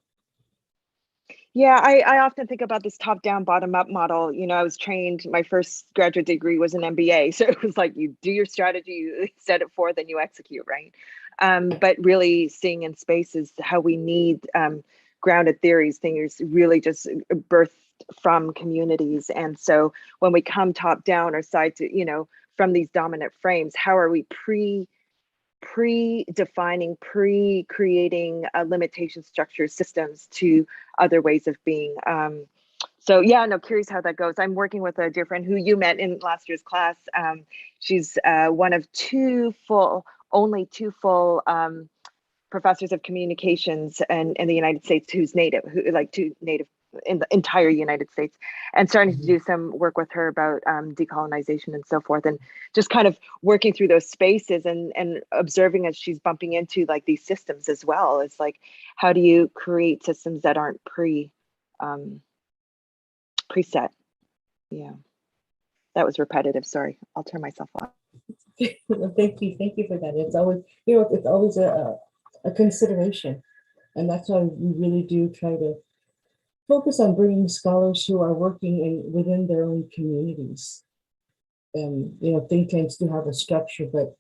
Yeah, I often think about this top-down, bottom-up model. You know, I was trained, my first graduate degree was an MBA. So it was like, you do your strategy, you set it forth, and you execute, right? But really seeing in space is how we need grounded theories, things really just birthed from communities. And so when we come top-down or side to, you know, from these dominant frames, how are we pre-defining, pre-creating limitation structure systems to other ways of being. So yeah, no, curious how that goes. I'm working with a dear friend who you met in last year's class. She's one of only two full professors of communications in the United States who's native, two native in the entire United States, and starting to do some work with her about decolonization and so forth, and just kind of working through those spaces and observing as she's bumping into like these systems as well. It's like, how do you create systems that aren't preset? Yeah, that was repetitive. Sorry, I'll turn myself off. Thank you for that. It's always, it's always a consideration, and that's why we really do try to focus on bringing scholars who are working within their own communities. And think tanks do have a structure, but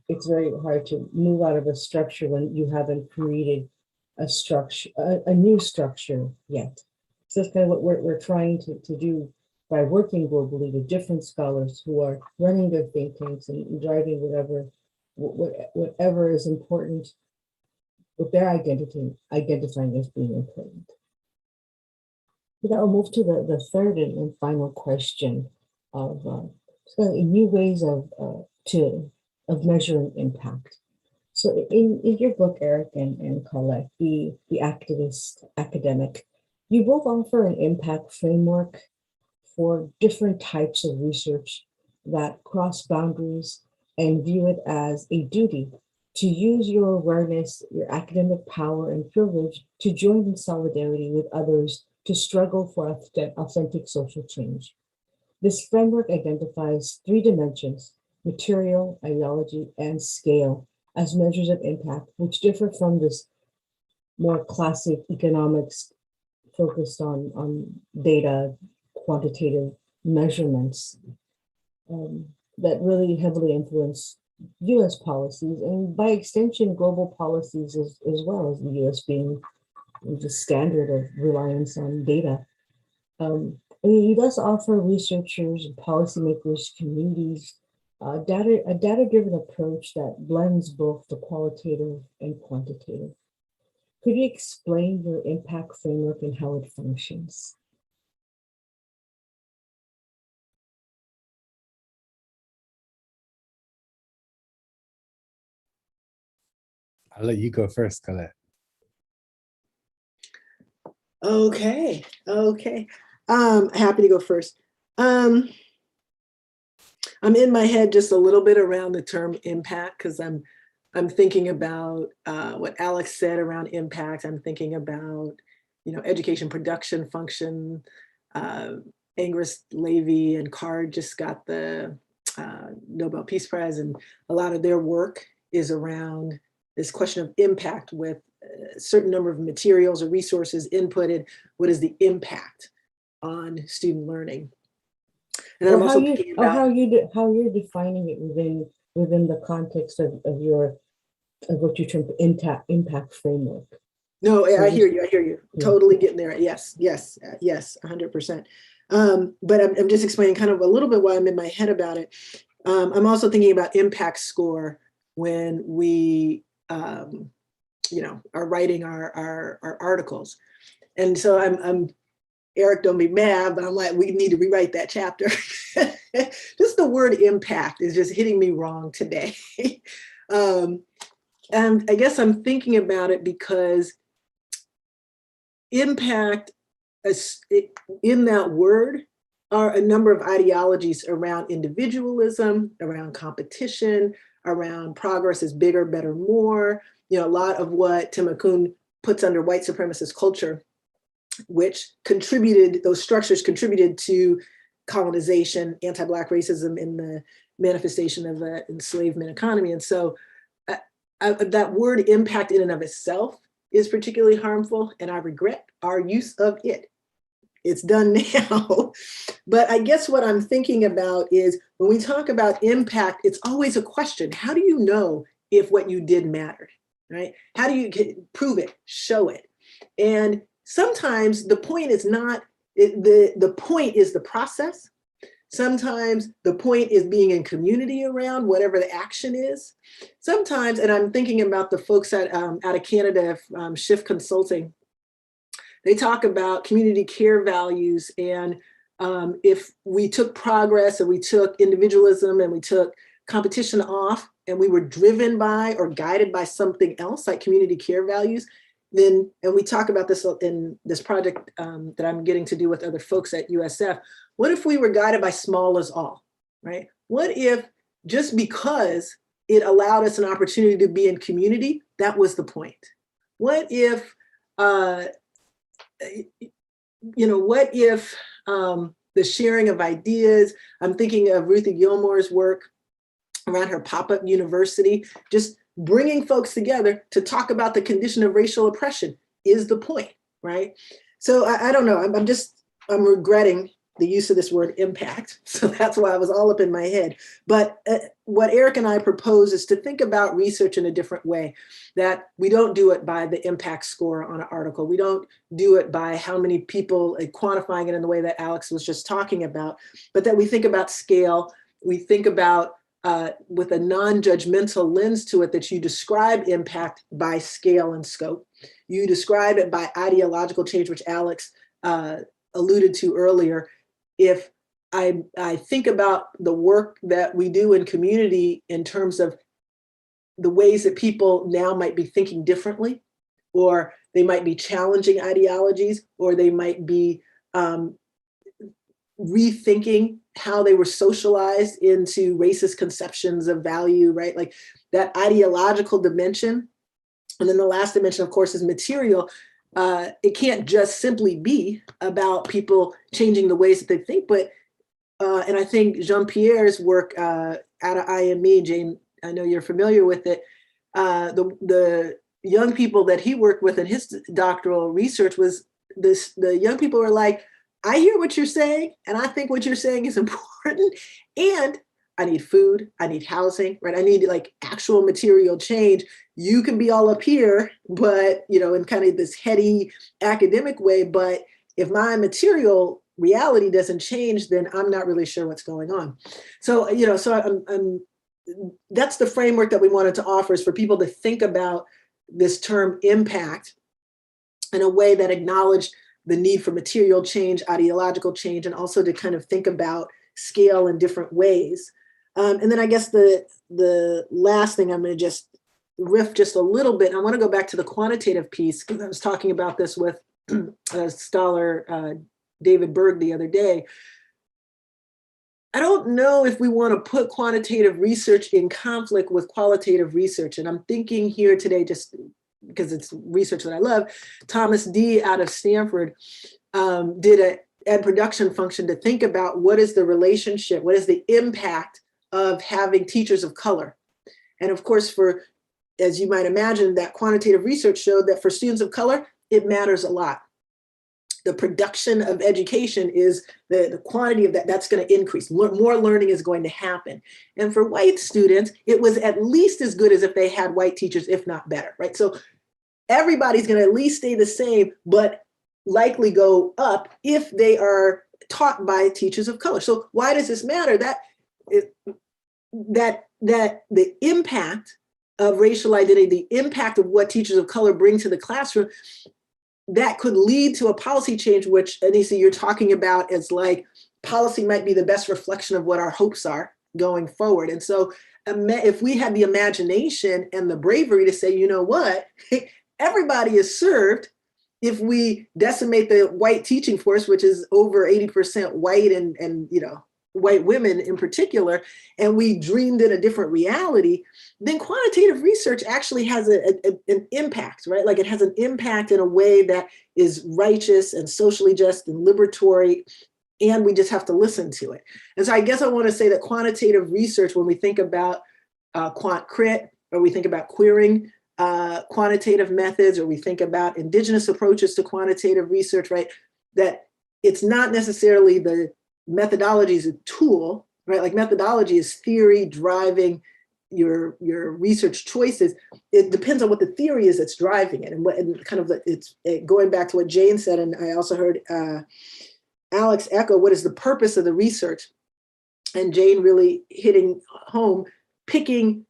it's very hard to move out of a structure when you haven't created a structure, a new structure yet. So that's kind of what we're trying to do by working globally with different scholars who are running their think tanks and driving whatever is important with their identifying as being important. I'll move to the third and final question of new ways of measuring impact. So in your book, Eric and Colette, the activist academic, you both offer an impact framework for different types of research that cross boundaries and view it as a duty to use your awareness, your academic power and privilege to join in solidarity with others to struggle for authentic social change. This framework identifies 3 dimensions: material, ideology, and scale as measures of impact, which differ from this more classic economics focused on data, quantitative measurements that really heavily influence US policies, and by extension, global policies as well, as the US being the standard of reliance on data. And he does offer researchers, policymakers, communities, a data-driven approach that blends both the qualitative and quantitative. Could you explain your impact framework and how it functions? I'll let you go first, Colette. Okay. Happy to go first. I'm in my head just a little bit around the term impact, because I'm thinking about what Alex said around impact. I'm thinking about, education production function. Angus Levy and Card just got the Nobel Peace Prize, and a lot of their work is around this question of impact with a certain number of materials or resources inputted. What is the impact on student learning? And then I'm also thinking about how you're defining it within the context of what you term impact framework. No, So I hear you. Yeah. Totally getting there. Yes, 100%. But I'm just explaining kind of a little bit why I'm in my head about it. I'm also thinking about impact score when we, are writing our articles. And so I'm Eric, don't be mad, but I'm like, we need to rewrite that chapter. Just the word impact is just hitting me wrong today. And I guess I'm thinking about it because impact in that word are a number of ideologies around individualism, around competition, around progress is bigger, better, more. A lot of what Tim McCune puts under white supremacist culture, which those structures contributed to colonization, anti-Black racism in the manifestation of an enslavement economy. And so that word impact in and of itself is particularly harmful, and I regret our use of it. It's done now. But I guess what I'm thinking about is when we talk about impact, it's always a question. How do you know if what you did mattered, right? How do you prove it, show it? And sometimes the point is not, the point is the process. Sometimes the point is being in community around whatever the action is. Sometimes, and I'm thinking about the folks out of Canada, Shift Consulting, they talk about community care values. And if we took progress and we took individualism and we took competition off and we were driven by or guided by something else like community care values, then, and we talk about this in this project that I'm getting to do with other folks at USF, what if we were guided by small is all, right? What if just because it allowed us an opportunity to be in community, that was the point? What if, what if the sharing of ideas, I'm thinking of Ruthie Gilmore's work around her pop-up university, just bringing folks together to talk about the condition of racial oppression is the point, right? So I don't know, I'm regretting the use of this word impact. So that's why I was all up in my head. But what Eric and I propose is to think about research in a different way, that we don't do it by the impact score on an article. We don't do it by how many people, quantifying it in the way that Alex was just talking about, but that we think about scale. We think about with a non-judgmental lens to it, that you describe impact by scale and scope. You describe it by ideological change, which Alex alluded to earlier. If I think about the work that we do in community in terms of the ways that people now might be thinking differently, or they might be challenging ideologies, or they might be rethinking how they were socialized into racist conceptions of value, right? Like that ideological dimension. And then the last dimension, of course, is material. It can't just simply be about people changing the ways that they think, but, and I think Jean-Pierre's work out of IME, Jane, I know you're familiar with it, the young people that he worked with in his doctoral research was this, the young people were like, I hear what you're saying, and I think what you're saying is important, and I need food, I need housing, right? I need like actual material change. You can be all up here, but, in kind of this heady academic way, but if my material reality doesn't change, then I'm not really sure what's going on. So, that's the framework that we wanted to offer, is for people to think about this term impact in a way that acknowledged the need for material change, ideological change, and also to kind of think about scale in different ways. And then I guess the last thing, I'm going to just riff just a little bit. I want to go back to the quantitative piece, because I was talking about this with scholar David Berg the other day. I don't know if we want to put quantitative research in conflict with qualitative research. And I'm thinking here today, just because it's research that I love, Thomas D. out of Stanford did an ed production function to think about what is the relationship, what is the impact of having teachers of color. And of course, as you might imagine, that quantitative research showed that for students of color, it matters a lot. The production of education is the quantity of that's going to increase. More learning is going to happen. And for white students, it was at least as good as if they had white teachers, if not better, right? So everybody's going to at least stay the same, but likely go up if they are taught by teachers of color. So why does this matter? That the impact of racial identity, the impact of what teachers of color bring to the classroom, that could lead to a policy change, which, Anissa, you're talking about as like policy might be the best reflection of what our hopes are going forward. And so if we had the imagination and the bravery to say, you know what, everybody is served if we decimate the white teaching force, which is over 80% white and white women in particular, and we dreamed in a different reality, then quantitative research actually has an impact, right? Like it has an impact in a way that is righteous and socially just and liberatory, and we just have to listen to it. And so I guess I want to say that quantitative research, when we think about quant crit, or we think about queering quantitative methods, or we think about indigenous approaches to quantitative research, right? That it's not necessarily the methodology is a tool, right? Like methodology is theory driving your research choices. It depends on what the theory is that's driving it, and kind of it's going back to what Jane said, and I also heard Alex echo, what is the purpose of the research? And Jane really hitting home, picking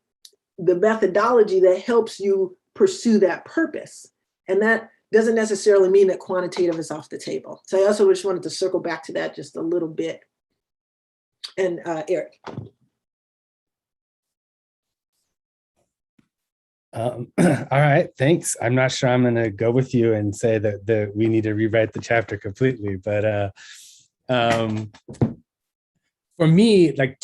the methodology that helps you pursue that purpose, and that doesn't necessarily mean that quantitative is off the table. So I also just wanted to circle back to that just a little bit. And Eric. All right, thanks. I'm not sure I'm going to go with you and say that we need to rewrite the chapter completely, but for me, like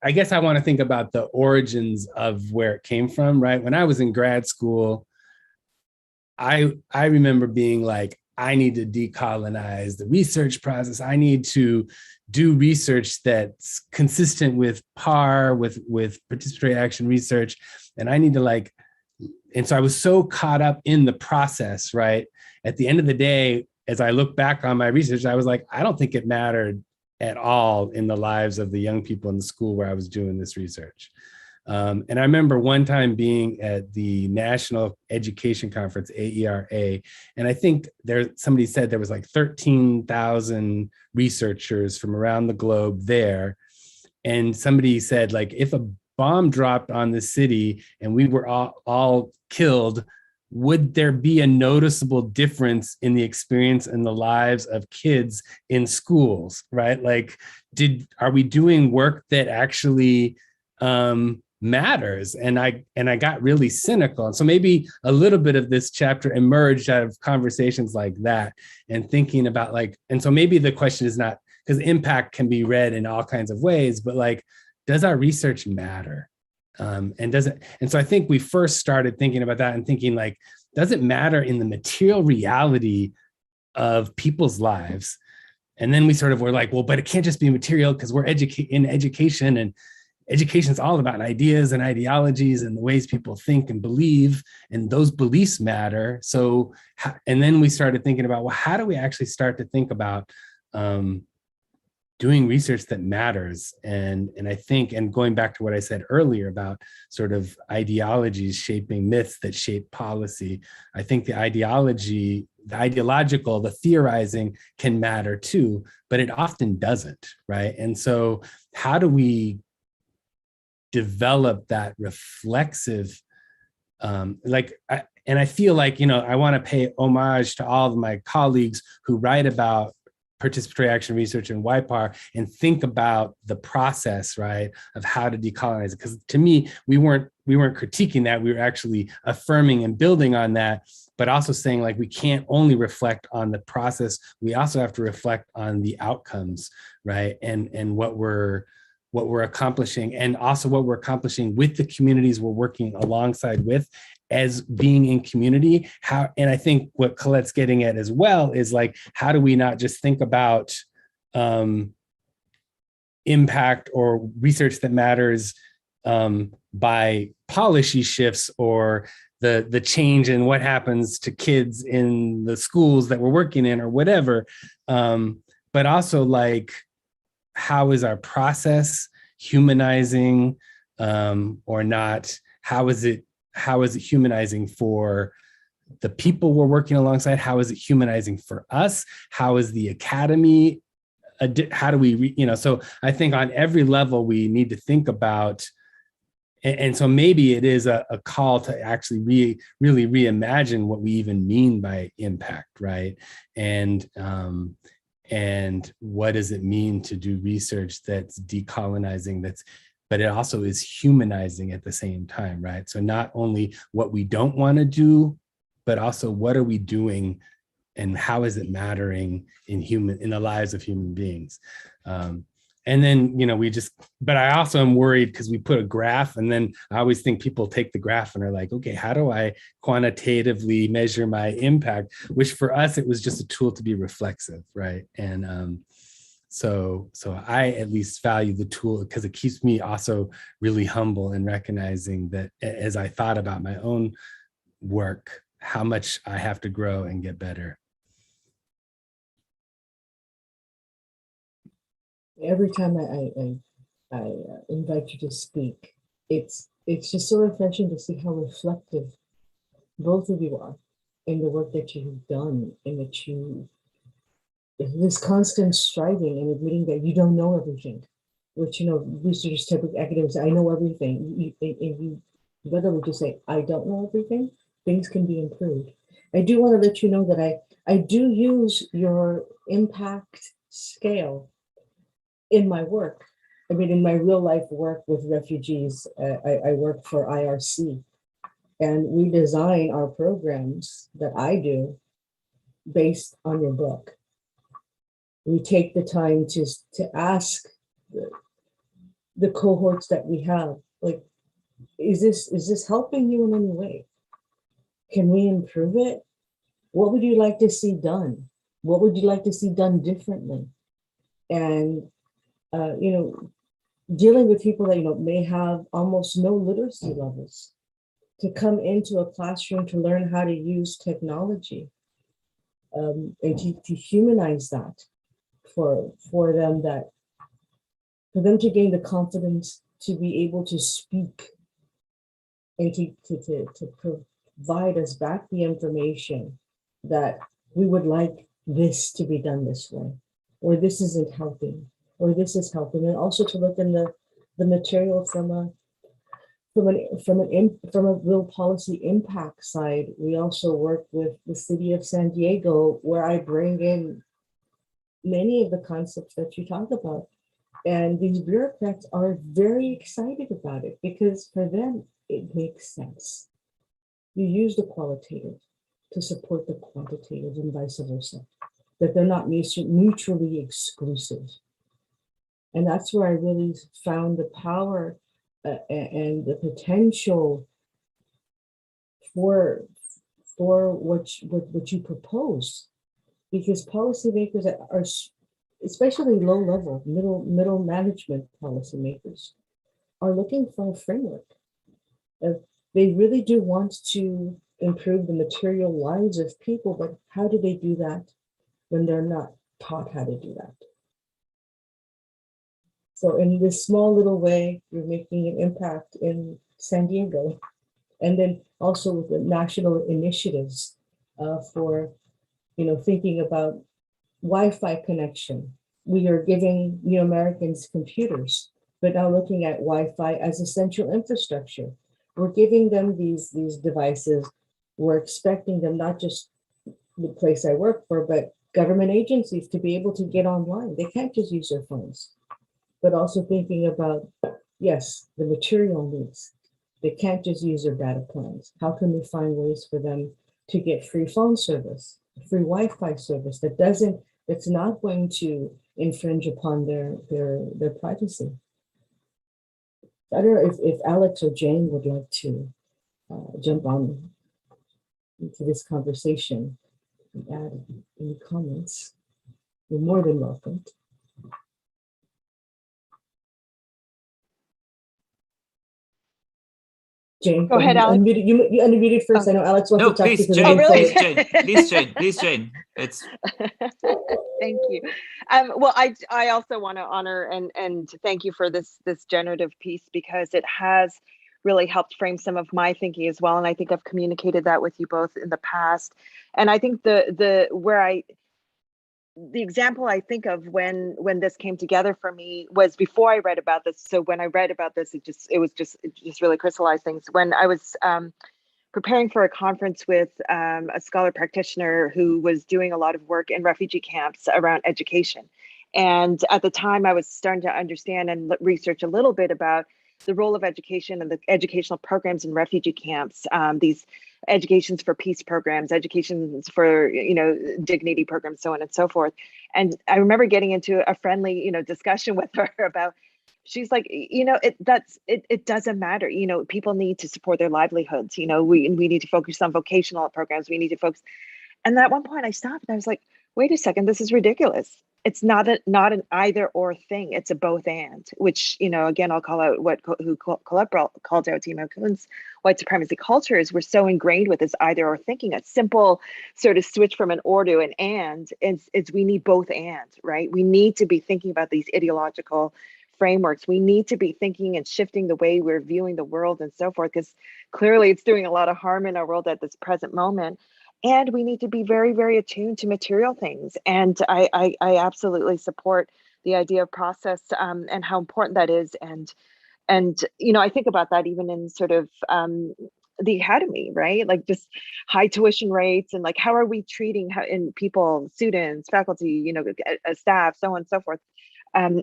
I guess I want to think about the origins of where it came from, right? When I was in grad school, I remember being like, I need to decolonize the research process. I need to do research that's consistent with PAR, with participatory action research. And I need to and so I was so caught up in the process, right? At the end of the day, as I look back on my research, I was like, I don't think it mattered at all in the lives of the young people in the school where I was doing this research. And I remember one time being at the National Education Conference, AERA, and I think somebody said there was like 13,000 researchers from around the globe there. And somebody said, like, if a bomb dropped on the city and we were all killed, would there be a noticeable difference in the experience and the lives of kids in schools, right? Like, are we doing work that actually matters? And I got really cynical. And so maybe a little bit of this chapter emerged out of conversations like that and thinking about and so maybe the question is not, because impact can be read in all kinds of ways, but does our research matter? And so I think we first started thinking about that and thinking does it matter in the material reality of people's lives? And then we sort of were like, well, but it can't just be material because we're in education, and education is all about ideas and ideologies and the ways people think and believe, and those beliefs matter. So, and then we started thinking about, well, how do we actually start to think about doing research that matters? And I think, and going back to what I said earlier about sort of ideologies shaping myths that shape policy, I think the ideological, the theorizing can matter too, but it often doesn't, right? And so how do we develop that reflexive, and I feel like, I want to pay homage to all of my colleagues who write about participatory action research and YPAR and think about the process, right, of how to decolonize it. Because to me, we weren't critiquing that, we were actually affirming and building on that, but also saying we can't only reflect on the process, we also have to reflect on the outcomes, right, and what we're what we're accomplishing, and also what we're accomplishing with the communities we're working alongside with as being in community. And I think what Colette's getting at as well is like, how do we not just think about impact or research that matters by policy shifts or the change in what happens to kids in the schools that we're working in or whatever, but also like, how is our process humanizing or not? How is it humanizing for the people we're working alongside? How is it humanizing for us? How is the academy? How do we, so I think on every level we need to think about, and so maybe it is a call to actually really reimagine what we even mean by impact, right? And what does it mean to do research that's decolonizing, but it also is humanizing at the same time, right? So not only what we don't want to do, but also what are we doing and how is it mattering in the lives of human beings? And then, but I also am worried because we put a graph, and then I always think people take the graph and are like, okay, how do I quantitatively measure my impact? Which for us, it was just a tool to be reflexive, right? And so I at least value the tool because it keeps me also really humble and recognizing that as I thought about my own work, how much I have to grow and get better. Every time I invite you to speak, it's just so refreshing to see how reflective both of you are in the work that you've done, in that this constant striving and admitting that you don't know everything, which, researchers, typical academics, I know everything. You literally just say, I don't know everything, things can be improved. I do want to let you know that I do use your impact scale in my work. I mean, in my real life work with refugees, I work for IRC, and we design our programs that I do based on your book. We take the time to ask the cohorts that we have, like, is this helping you in any way? Can we improve it? What would you like to see done? What would you like to see done differently? And dealing with people that may have almost no literacy levels, to come into a classroom to learn how to use technology, and to humanize that for them, for them to gain the confidence to be able to speak and to provide us back the information that we would like this to be done this way, or this isn't helping, or this is helping. And also to look in the material from a real policy impact side. We also work with the city of San Diego, where I bring in many of the concepts that you talk about. And these bureaucrats are very excited about it because for them, it makes sense. You use the qualitative to support the quantitative and vice versa, that they're not mutually exclusive. And that's where I really found the power and the potential for what you propose, because policymakers are, especially low level, middle management policymakers, are looking for a framework. They really do want to improve the material lives of people, but how do they do that when they're not taught how to do that? So in this small little way, you're making an impact in San Diego, and then also with the national initiatives for, thinking about Wi-Fi connection. We are giving New Americans computers, but now looking at Wi-Fi as essential infrastructure. We're giving them these devices. We're expecting them, not just the place I work for, but government agencies, to be able to get online. They can't just use their phones. But also thinking about, yes, the material needs. They can't just use their data plans. How can we find ways for them to get free phone service, free Wi-Fi service that's not going to infringe upon their privacy? I don't know if Alex or Jane would like to jump on into this conversation and add any comments. You're more than welcome. Jane, Go ahead, you Alex. unmuted, you unmuted first. I know Alex wants No, to talk please, to Jane, Oh, really? please, Jane. It's Thank you. Well, I also want to honor and thank you for this generative piece, because it has really helped frame some of my thinking as well. And I think I've communicated that with you both in the past. And I think the example I think of when this came together for me was before I read about this. So when I read about this, it just really crystallized things. When I was preparing for a conference with a scholar practitioner who was doing a lot of work in refugee camps around education. And at the time, I was starting to understand and research a little bit about the role of education and the educational programs in refugee camps, these educations for peace programs, educations for, dignity programs, so on and so forth. And I remember getting into a friendly, discussion with her about, she's like, it doesn't matter. People need to support their livelihoods. We need to focus on vocational programs. We need to focus. And at one point I stopped and I was like, wait a second, this is ridiculous. It's not an either or thing. It's a both and, which, again, I'll call out Colette called out Timo Kuhn's white supremacy culture is we're so ingrained with this either or thinking. A simple sort of switch from an or to an and is we need both and, right? We need to be thinking about these ideological frameworks. We need to be thinking and shifting the way we're viewing the world and so forth, because clearly it's doing a lot of harm in our world at this present moment. And we need to be very, very attuned to material things. And I absolutely support the idea of process and how important that is. And I think about that even in sort of the academy, right? Like just high tuition rates and like how are we treating in people, students, faculty, staff, so on and so forth,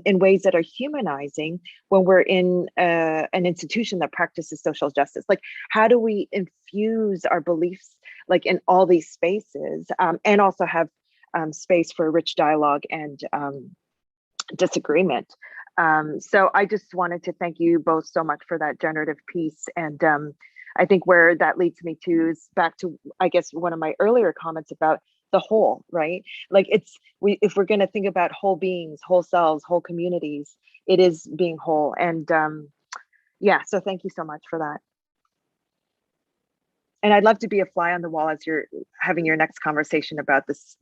in ways that are humanizing when we're in an institution that practices social justice. Like how do we infuse our beliefs like in all these spaces and also have space for rich dialogue and disagreement. So I just wanted to thank you both so much for that generative piece. And I think where that leads me to is back to, I guess, one of my earlier comments about the whole, right? Like if we're going to think about whole beings, whole selves, whole communities, it is being whole. And yeah, so thank you so much for that. And I'd love to be a fly on the wall as you're having your next conversation about this.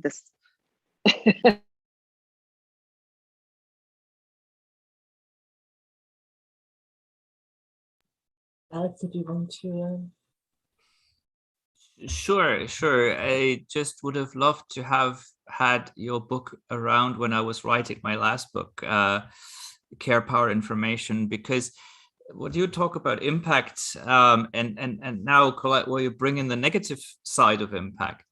Alex, did you want to? Sure. I just would have loved to have had your book around when I was writing my last book, Care, Power, Information, because what you talk about impact and now, Colette, where you bring in the negative side of impact,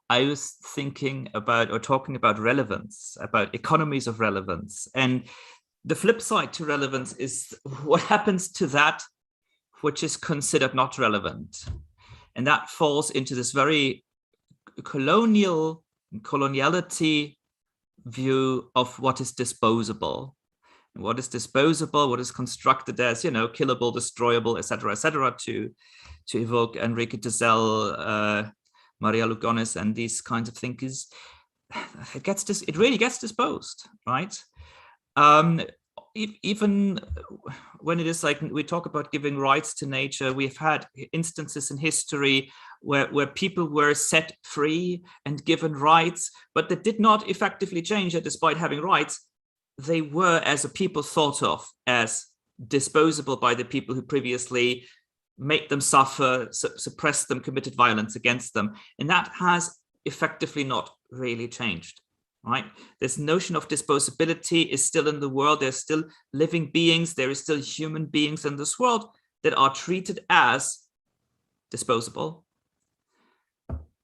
I was thinking about or talking about relevance, about economies of relevance. And the flip side to relevance is what happens to that which is considered not relevant. And that falls into this very coloniality view of what is disposable. What is disposable, what is constructed as, killable, destroyable, etc., to evoke Enrique Dussel, Maria Lugones, and these kinds of thinkers. It really gets disposed, right? Even when it is like we talk about giving rights to nature, we've had instances in history where people were set free and given rights, but that did not effectively change it despite having rights. They were, as a people, thought of as disposable by the people who previously made them suffer, suppressed them, committed violence against them. And that has effectively not really changed, right? This notion of disposability is still in the world. There's still living beings. There is still human beings in this world that are treated as disposable.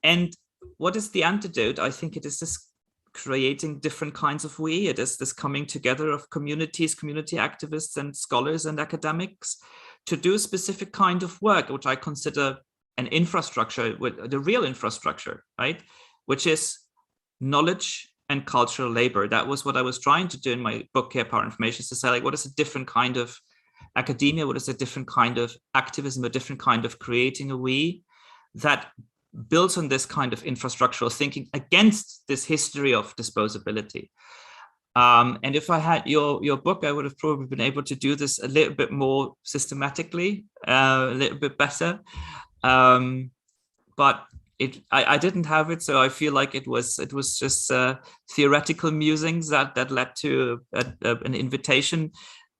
And what is the antidote? I think it is this creating different kinds of we. It is this coming together of communities, community activists and scholars and academics to do a specific kind of work, which I consider an infrastructure, the real infrastructure, right? Which is knowledge and cultural labor. That was what I was trying to do in my book, Care, Power, Information, to say, like, what is a different kind of academia, what is a different kind of activism, a different kind of creating a we that builds on this kind of infrastructural thinking against this history of disposability. And if I had your book, I would have probably been able to do this a little bit more systematically, a little bit better. But I didn't have it, so I feel like it was just theoretical musings that led to an invitation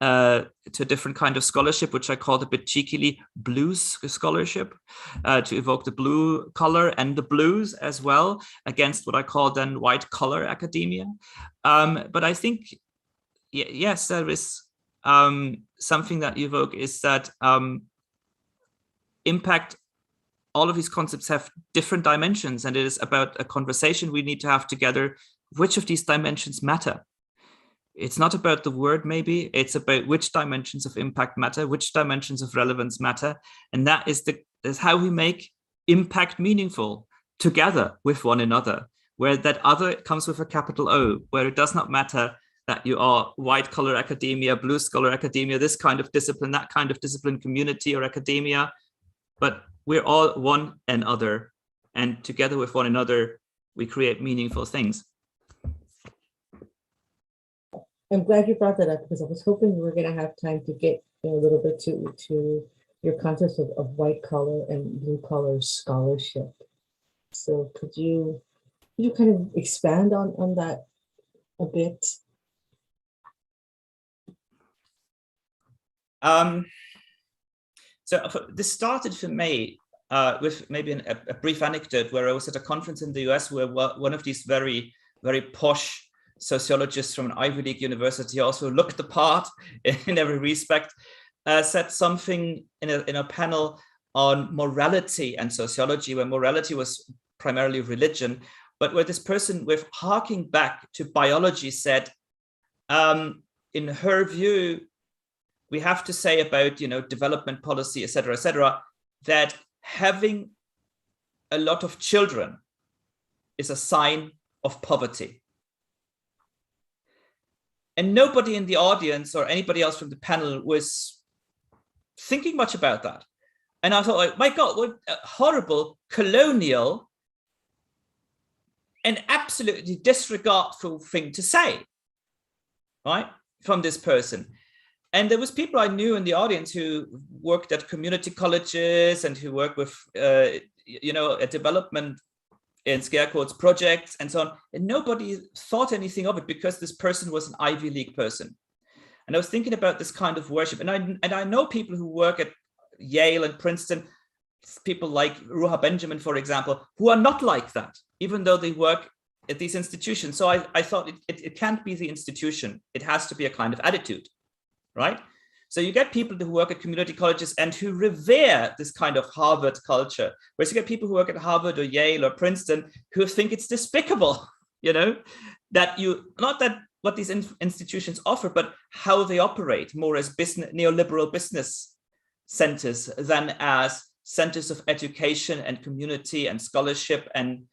to a different kind of scholarship, which I called a bit cheekily blues scholarship, to evoke the blue color and the blues as well against what I call then white collar academia. But I think, yes, there is something that you evoke is that impact, all of these concepts have different dimensions, and it is about a conversation we need to have together. Which of these dimensions matter? It's not about the word, maybe, it's about which dimensions of impact matter, which dimensions of relevance matter. And that is how we make impact meaningful together with one another, where that other comes with a capital O, where it does not matter that you are white collar academia, blue collar academia, this kind of discipline, that kind of discipline, community or academia, but we're all one and other, and together with one another, we create meaningful things. I'm glad you brought that up, because I was hoping we were going to have time to get a little bit to your concepts of white collar and blue collar scholarship. So could you kind of expand on that a bit? So this started for me with maybe a brief anecdote where I was at a conference in the US where one of these very, very posh sociologists from an Ivy League university, also looked the part in every respect, said something in a panel on morality and sociology, where morality was primarily religion, but where this person, with harking back to biology, said, in her view, we have to say about, development policy, et cetera, that having a lot of children is a sign of poverty. And nobody in the audience or anybody else from the panel was thinking much about that. And I thought, like, my God, what a horrible colonial and absolutely disregardful thing to say, right, from this person. And there was people I knew in the audience who worked at community colleges and who worked with, a development in scare quotes projects and so on. And nobody thought anything of it because this person was an Ivy League person. And I was thinking about this kind of worship. And I know people who work at Yale and Princeton, people like Ruha Benjamin, for example, who are not like that, even though they work at these institutions. So I thought it can't be the institution. It has to be a kind of attitude. Right? So you get people who work at community colleges and who revere this kind of Harvard culture, whereas you get people who work at Harvard or Yale or Princeton who think it's despicable, that not that what these institutions offer, but how they operate more as neoliberal business centers than as centers of education and community and scholarship and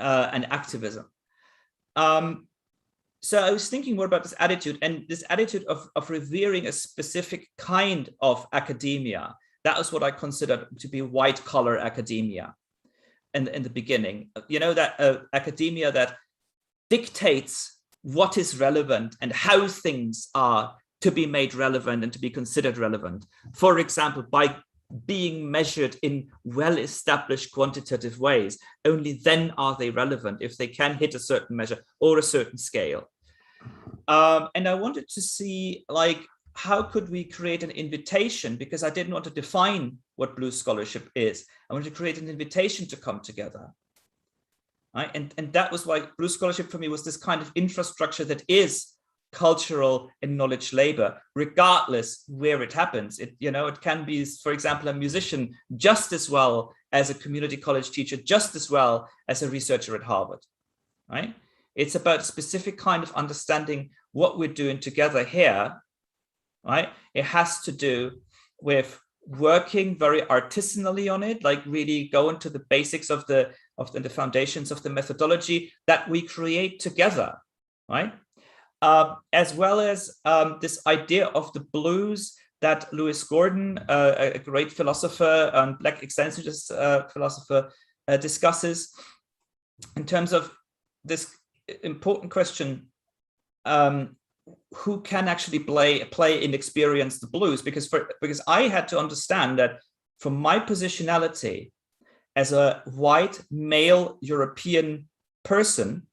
activism. So I was thinking more about this attitude, and this attitude of revering a specific kind of academia. That was what I considered to be white collar academia in the beginning. That academia that dictates what is relevant and how things are to be made relevant and to be considered relevant. For example, by being measured in well-established quantitative ways. Only then are they relevant, if they can hit a certain measure or a certain scale. And I wanted to see, how could we create an invitation? Because I didn't want to define what blue scholarship is. I wanted to create an invitation to come together. Right? And that was why blue scholarship for me was this kind of infrastructure that is cultural and knowledge labor, regardless where it happens. It can be, for example, a musician just as well as a community college teacher, just as well as a researcher at Harvard, right? It's about a specific kind of understanding what we're doing together here, right? It has to do with working very artisanally on it, like really go into the basics of the foundations of the methodology that we create together, right? As well as this idea of the blues that Lewis Gordon, a great philosopher and Black extensionist philosopher, discusses in terms of this important question, who can actually play and experience the blues? Because I had to understand that from my positionality as a white male European person,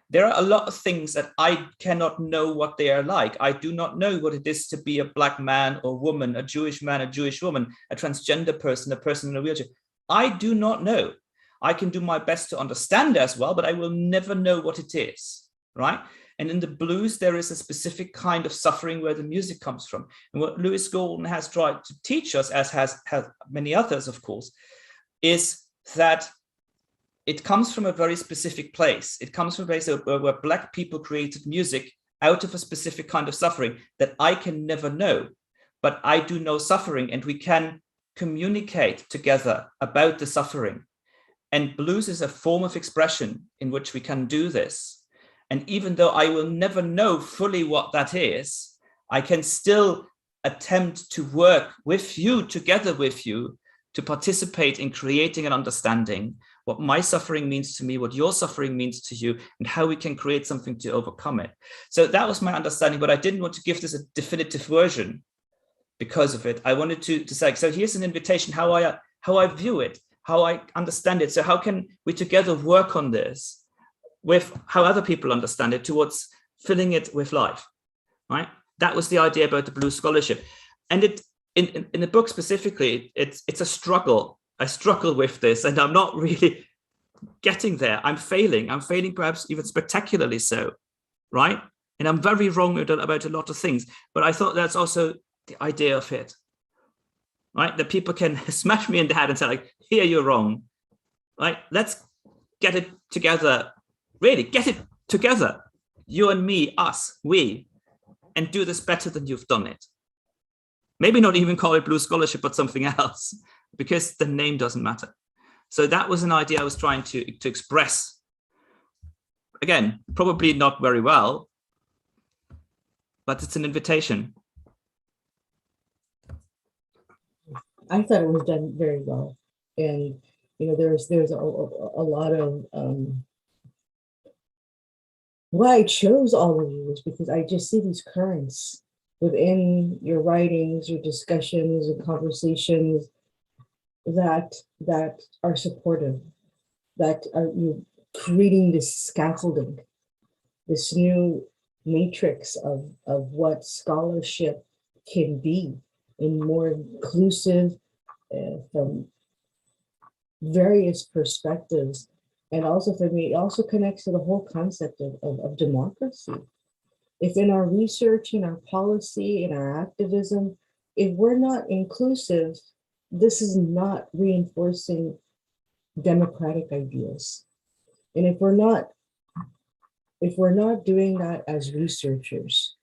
there are a lot of things that I cannot know what they are like. I do not know what it is to be a Black man or woman, a Jewish man, a Jewish woman, a transgender person, a person in a wheelchair. I do not know. I can do my best to understand as well, but I will never know what it is, right? And in the blues, there is a specific kind of suffering where the music comes from. And what Lewis Gordon has tried to teach us, as has many others, of course, is that it comes from a very specific place. It comes from a place where Black people created music out of a specific kind of suffering that I can never know, but I do know suffering, and we can communicate together about the suffering. And blues is a form of expression in which we can do this. And even though I will never know fully what that is, I can still attempt to work with you, together with you, to participate in creating an understanding what my suffering means to me, what your suffering means to you, and how we can create something to overcome it. So that was my understanding, but I didn't want to give this a definitive version because of it. I wanted to say, so here's an invitation, how I view it, how I understand it. So how can we together work on this with how other people understand it towards filling it with life, right? That was the idea about the Blues Scholarship. And it in the book specifically, it's a struggle. I struggle with this, and I'm not really getting there. I'm failing perhaps even spectacularly so, right? And I'm very wrong about a lot of things, but I thought that's also the idea of it, right? That people can smash me in the head and say, like, here, you're wrong, right? Let's get it together, really get it together, you and me, us, we, and do this better than you've done it. Maybe not even call it Blues Scholarship, but something else, because the name doesn't matter. So that was an idea I was trying to express. Again, probably not very well, but it's an invitation. I thought it was done very well. And, you know, there's a lot of, why I chose all of you is because I just see these currents within your writings, your discussions and conversations that are supportive, that are you creating this scaffolding, this new matrix of what scholarship can be in more inclusive from various perspectives. And also for me, it also connects to the whole concept of democracy. If in our research, in our policy, in our activism, if we're not inclusive, this is not reinforcing democratic ideas. And if we're not doing that as researchers,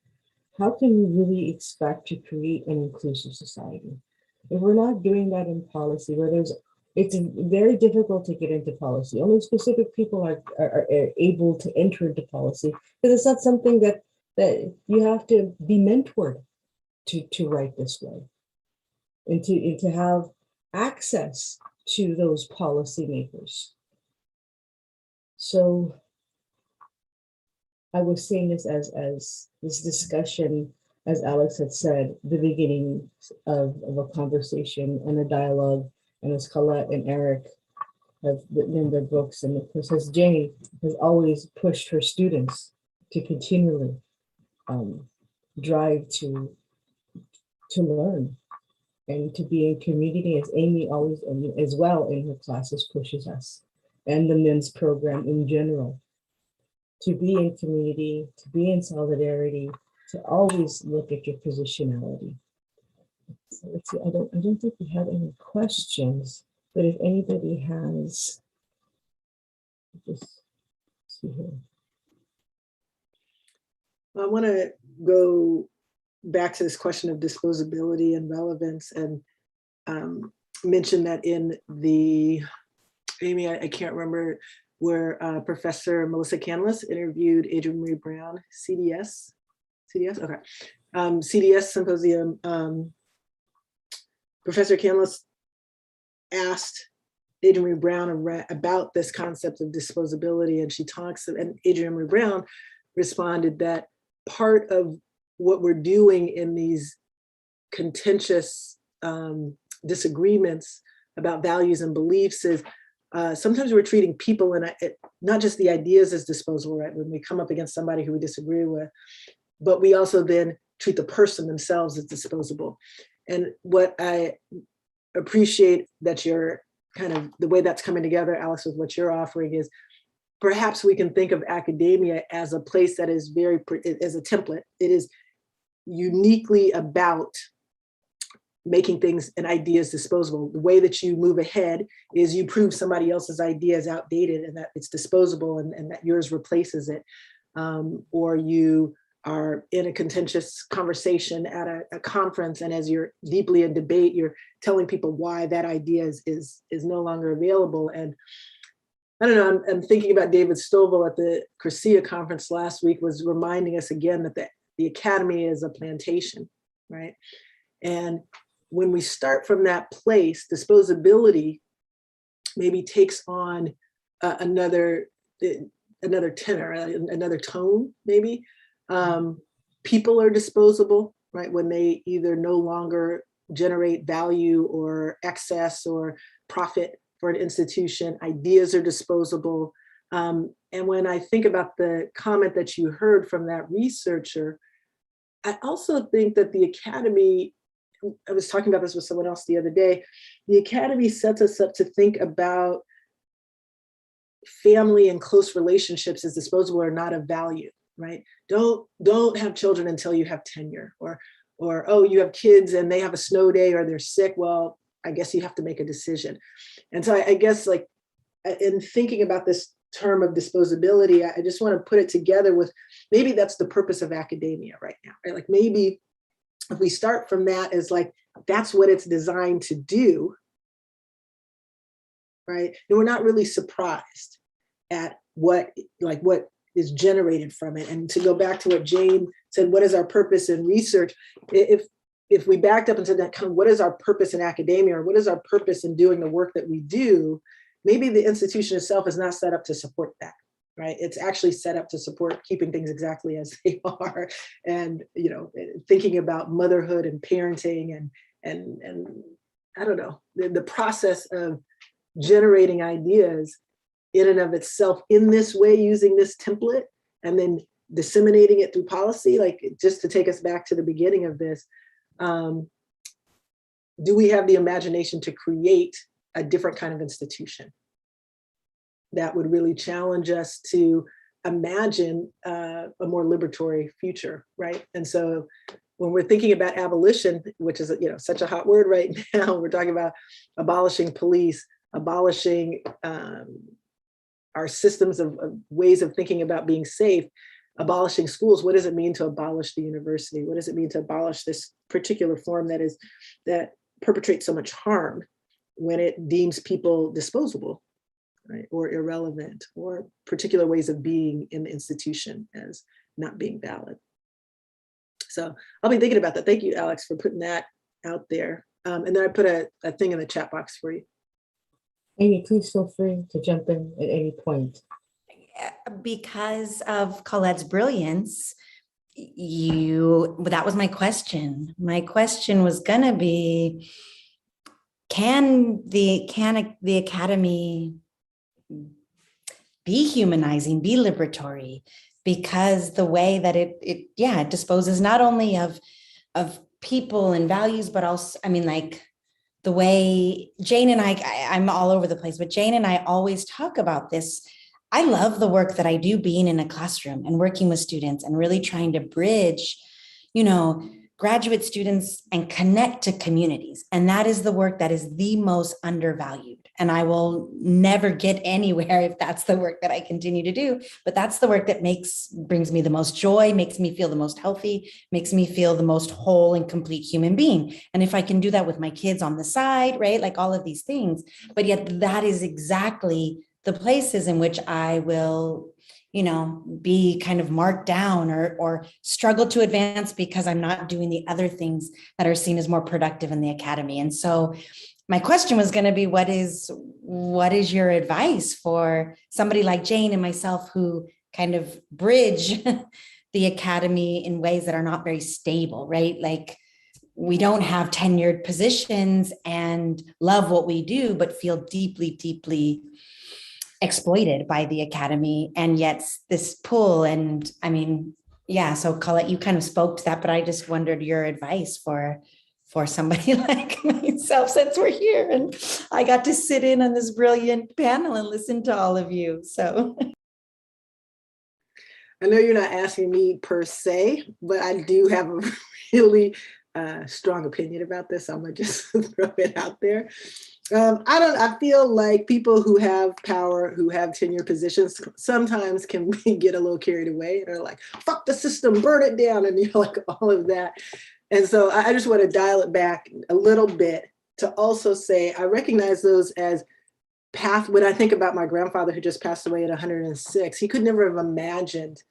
how can we really expect to create an inclusive society? If we're not doing that in policy, it's very difficult to get into policy. Only specific people are able to enter into policy, because it's not something that you have to be mentored to write this way, and to have access to those policymakers. So I was seeing this as this discussion, as Alex had said, the beginning of a conversation and a dialogue, and as Colette and Eric have written in their books, and of course, as Jane has always pushed her students to continually drive to learn and to be in community, as Amy always, as well in her classes, pushes us, and the MIMS program in general, to be in community, to be in solidarity, to always look at your positionality. So let's see, I don't think we have any questions, but if anybody has, just see here. I want to go back to this question of disposability and relevance, and mention that in the, Amy, I can't remember, where Professor Melissa Canlis interviewed Adrienne Maree Brown, CDS, okay, CDS Symposium Professor Canlis asked Adrienne Maree Brown about this concept of disposability, and Adrienne Maree Brown responded that part of what we're doing in these contentious disagreements about values and beliefs is sometimes we're treating people and not just the ideas as disposable, right? When we come up against somebody who we disagree with, but we also then treat the person themselves as disposable. And what I appreciate that you're kind of the way that's coming together, Alex, with what you're offering is perhaps we can think of academia as a place that is as a template. It is uniquely about making things and ideas disposable. The way that you move ahead is you prove somebody else's idea is outdated and that it's disposable and that yours replaces it. Or you are in a contentious conversation at a conference, and as you're deeply in debate, you're telling people why that idea is no longer available. And I don't know, I'm thinking about David Stovall at the CRECIA conference last week was reminding us again that the academy is a plantation, right? And when we start from that place, disposability maybe takes on another tenor, another tone, maybe. People are disposable, right? When they either no longer generate value or excess or profit for an institution, ideas are disposable. And when I think about the comment that you heard from that researcher, I also think that the academy, I was talking about this with someone else the other day, the academy sets us up to think about family and close relationships as disposable or not of value, right? Don't have children until you have tenure, or oh, you have kids and they have a snow day or they're sick. Well, I guess you have to make a decision. And so I guess like in thinking about this term of disposability, I just want to put it together with maybe that's the purpose of academia right now, right? Like maybe if we start from that as like, that's what it's designed to do, right? And we're not really surprised at what is generated from it. And to go back to what Jane said, what is our purpose in research? If we backed up and said that kind of what is our purpose in academia, or what is our purpose in doing the work that we do, maybe the institution itself is not set up to support that, right? It's actually set up to support keeping things exactly as they are, and thinking about motherhood and parenting and I don't know, the process of generating ideas in and of itself in this way, using this template, and then disseminating it through policy. Like, just to take us back to the beginning of this, do we have the imagination to create a different kind of institution that would really challenge us to imagine a more liberatory future, right? And so when we're thinking about abolition, which is such a hot word right now, we're talking about abolishing police, abolishing our systems of ways of thinking about being safe, abolishing schools. What does it mean to abolish the university? What does it mean to abolish this particular form that perpetrates so much harm when it deems people disposable, right, or irrelevant, or particular ways of being in the institution as not being valid? So I'll be thinking about that. Thank you, Alex, for putting that out there. And then I put a thing in the chat box for you. Amy, please feel free to jump in at any point. Because of Colette's brilliance, that was my question. My question was gonna be, can the academy be humanizing, be liberatory? Because the way that it disposes not only of people and values, but also, the way Jane and I'm all over the place, but Jane and I always talk about this. I love the work that I do being in a classroom and working with students and really trying to bridge, graduate students and connect to communities. And that is the work that is the most undervalued. And I will never get anywhere if that's the work that I continue to do. But that's the work that brings me the most joy, makes me feel the most healthy, makes me feel the most whole and complete human being. And if I can do that with my kids on the side, right, like all of these things, but yet that is exactly the places in which I will be kind of marked down or struggle to advance because I'm not doing the other things that are seen as more productive in the academy. And so my question was going to be, what is your advice for somebody like Jane and myself who kind of bridge the academy in ways that are not very stable, right? Like, we don't have tenured positions and love what we do, but feel deeply, deeply exploited by the academy. And yet this pull, and I mean, yeah, so Colette, you kind of spoke to that, but I just wondered your advice for somebody like myself, since we're here and I got to sit in on this brilliant panel and listen to all of you. So I know you're not asking me per se, but I do have a really strong opinion about this. I'm gonna just throw it out there. I feel like people who have power, who have tenure positions, sometimes can get a little carried away and are like, fuck the system, burn it down, and like all of that. And so I just want to dial it back a little bit to also say, I recognize those as path. When I think about my grandfather who just passed away at 106, he could never have imagined,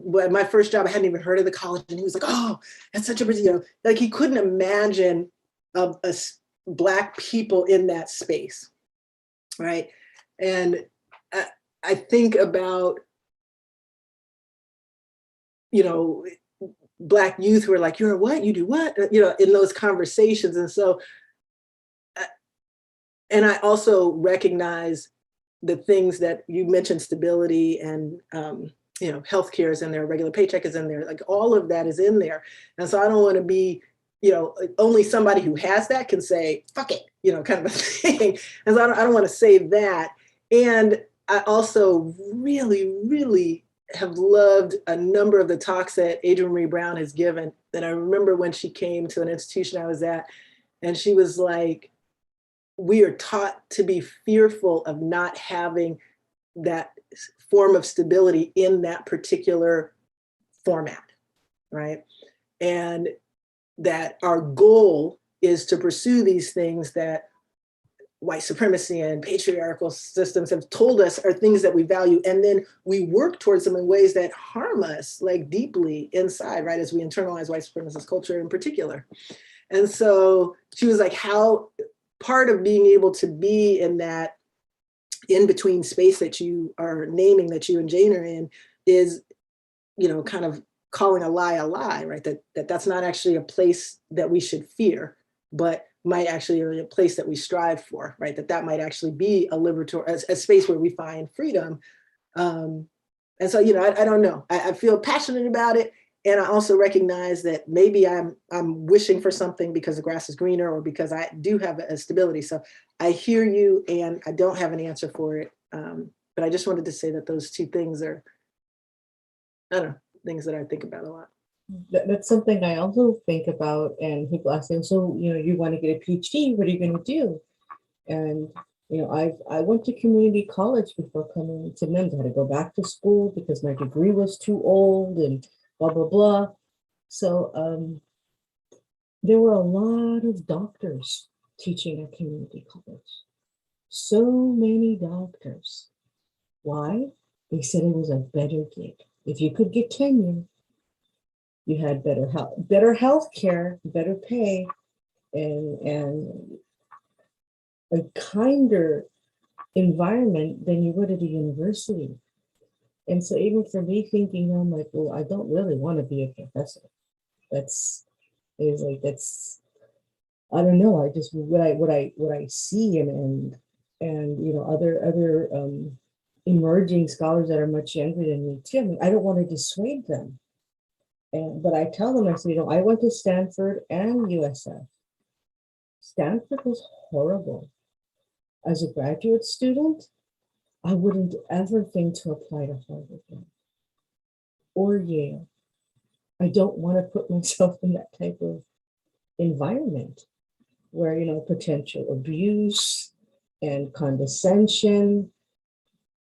my first job, I hadn't even heard of the college, and he was like, "Oh, that's such a like he couldn't imagine Black people in that space, right?" And I think about, Black youth who are like, "You're what? You do what?" In those conversations, and so, and I also recognize the things that you mentioned, stability and healthcare is in there, regular paycheck is in there, like all of that is in there. And so I don't want to be, only somebody who has that can say, fuck it, kind of a thing. And so I don't want to say that. And I also really, really have loved a number of the talks that Adrienne Marie Brown has given. And I remember when she came to an institution I was at, and she was like, we are taught to be fearful of not having that form of stability in that particular format, right? And that our goal is to pursue these things that white supremacy and patriarchal systems have told us are things that we value. And then we work towards them in ways that harm us, like deeply inside, right? As we internalize white supremacist culture in particular. And so she was like, how part of being able to be in that in between space that you are naming, that you and Jane are in, is, kind of calling a lie, right? That's not actually a place that we should fear, but might actually be a place that we strive for, right? That might actually be a liberatory, a space where we find freedom. And so, I don't know. I feel passionate about it. And I also recognize that maybe I'm wishing for something because the grass is greener, or because I do have a stability. So I hear you, and I don't have an answer for it. But I just wanted to say that those two things are, I don't know, things that I think about a lot. That's something I also think about, and people ask me, so, you want to get a PhD, what are you going to do? And, I went to community college before coming to MIMS. I had to go back to school because my degree was too old and blah, blah, blah. So there were a lot of doctors teaching at community college. So many doctors. Why? They said it was a better gig. If you could get tenure, you had better health care, better pay, and a kinder environment than you would at a university. And so even for me thinking, I'm like, well, I don't really want to be a professor. I don't know. I just what I see and other emerging scholars that are much younger than me too. I mean, I don't want to dissuade them. But I tell them, I say, I went to Stanford and USF. Stanford was horrible. As a graduate student, I wouldn't ever think to apply to Harvard or Yale. I don't want to put myself in that type of environment where, potential abuse and condescension.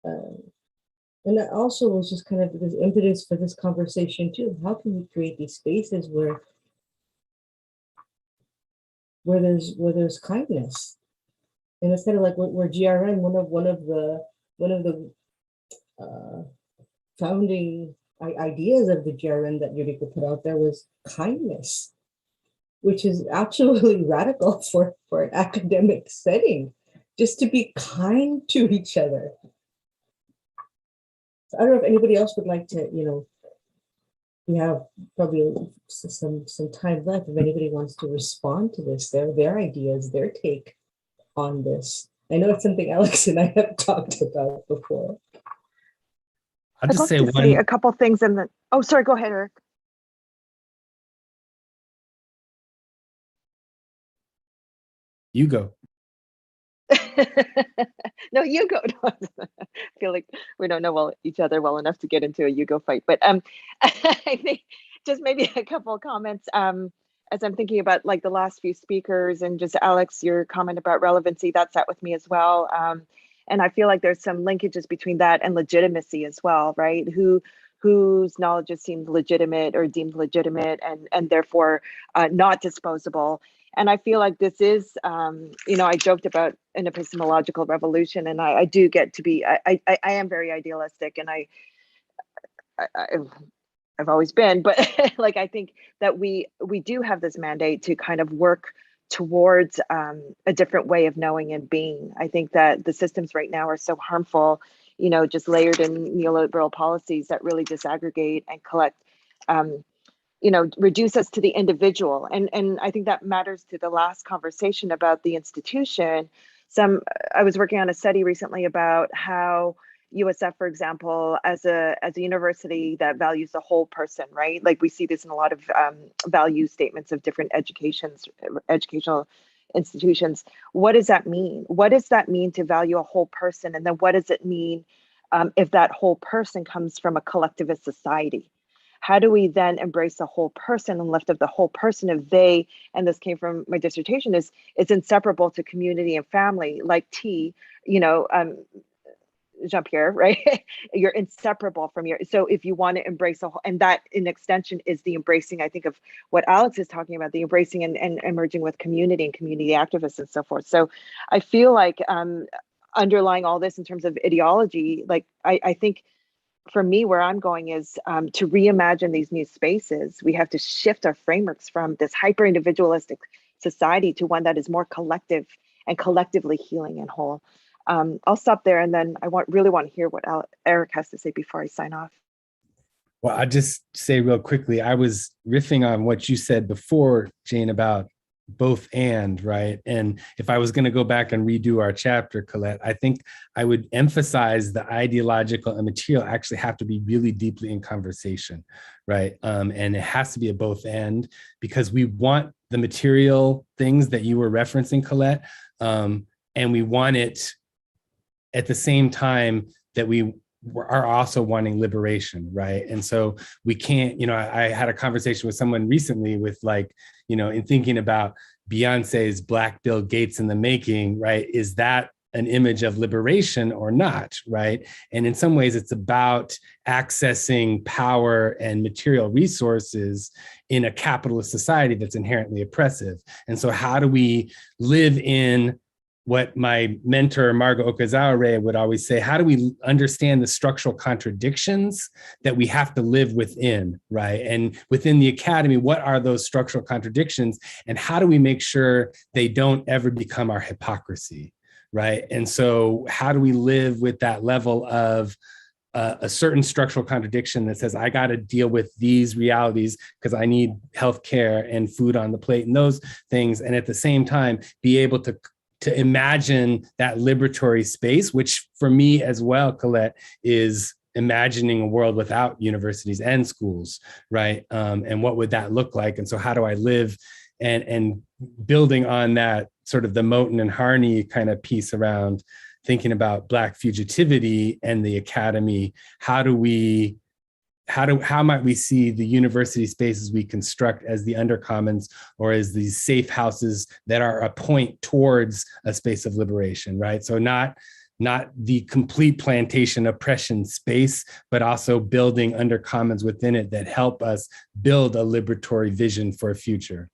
And that also was just kind of this impetus for this conversation too. How can we create these spaces where there's kindness? And it's kind of like where GRN, one of the one of the founding ideas of the GRN that Eureka put out there was kindness, which is absolutely radical for an academic setting, just to be kind to each other. So I don't know if anybody else would like to, we have probably some time left. If anybody wants to respond to this, their ideas, their take on this. I know it's something Alex and I have talked about before. I'll I'd just love say to say a one. couple things and then, oh, sorry, go ahead, Eric. You go. No, you go. I feel like we don't know each other well enough to get into a you go fight. But I think just maybe a couple of comments as I'm thinking about like the last few speakers and just Alex, your comment about relevancy, that sat with me as well. And I feel like there's some linkages between that and legitimacy as well, right? Whose knowledge is deemed legitimate or deemed legitimate and therefore not disposable. And I feel like this is, I joked about an epistemological revolution, and I do get to be, I am very idealistic, and I've always been, but like I think that we do have this mandate to kind of work towards a different way of knowing and being. I think that the systems right now are so harmful, just layered in neoliberal policies that really disaggregate and collect. Reduce us to the individual. And I think that matters to the last conversation about the institution. I was working on a study recently about how USF, for example, as a university that values the whole person, right? Like we see this in a lot of value statements of different educational institutions. What does that mean? What does that mean to value a whole person? And then what does it mean if that whole person comes from a collectivist society? How do we then embrace the whole person and lift up the whole person if they, and this came from my dissertation, is inseparable to community and family, like Jean-Pierre, right? You're inseparable from so if you want to embrace a whole, and that in extension is the embracing, I think, of what Alex is talking about, the embracing and emerging with community and community activists and so forth. So I feel like underlying all this in terms of ideology, like I think, for me, where I'm going is to reimagine these new spaces. We have to shift our frameworks from this hyper individualistic society to one that is more collective and collectively healing and whole. I'll stop there, and then I really want to hear what Eric has to say before I sign off. Well, I'll just say real quickly, I was riffing on what you said before, Jane, about both and, right? And if I was going to go back and redo our chapter, Colette, I think I would emphasize the ideological and material actually have to be really deeply in conversation, right? And it has to be a both and, because we want the material things that you were referencing, Colette, and we want it at the same time that we are also wanting liberation, right? And so we can't, I had a conversation with someone recently with in thinking about Beyonce's Black Bill Gates in the making, right? Is that an image of liberation or not, right? And in some ways it's about accessing power and material resources in a capitalist society that's inherently oppressive. And so how do we live in what my mentor, Margo Okazawa would always say, how do we understand the structural contradictions that we have to live within, right? And within the academy, what are those structural contradictions? And how do we make sure they don't ever become our hypocrisy, right? And so how do we live with that level of a certain structural contradiction that says, I got to deal with these realities because I need healthcare and food on the plate and those things. And at the same time, be able to imagine that liberatory space, which for me as well, Colette, is imagining a world without universities and schools, right? And what would that look like? And so how do I live and building on that sort of the Moten and Harney kind of piece around thinking about Black fugitivity and the academy, how might we see the university spaces we construct as the undercommons or as these safe houses that are a point towards a space of liberation, right? So not the complete plantation oppression space, but also building undercommons within it that help us build a liberatory vision for a future.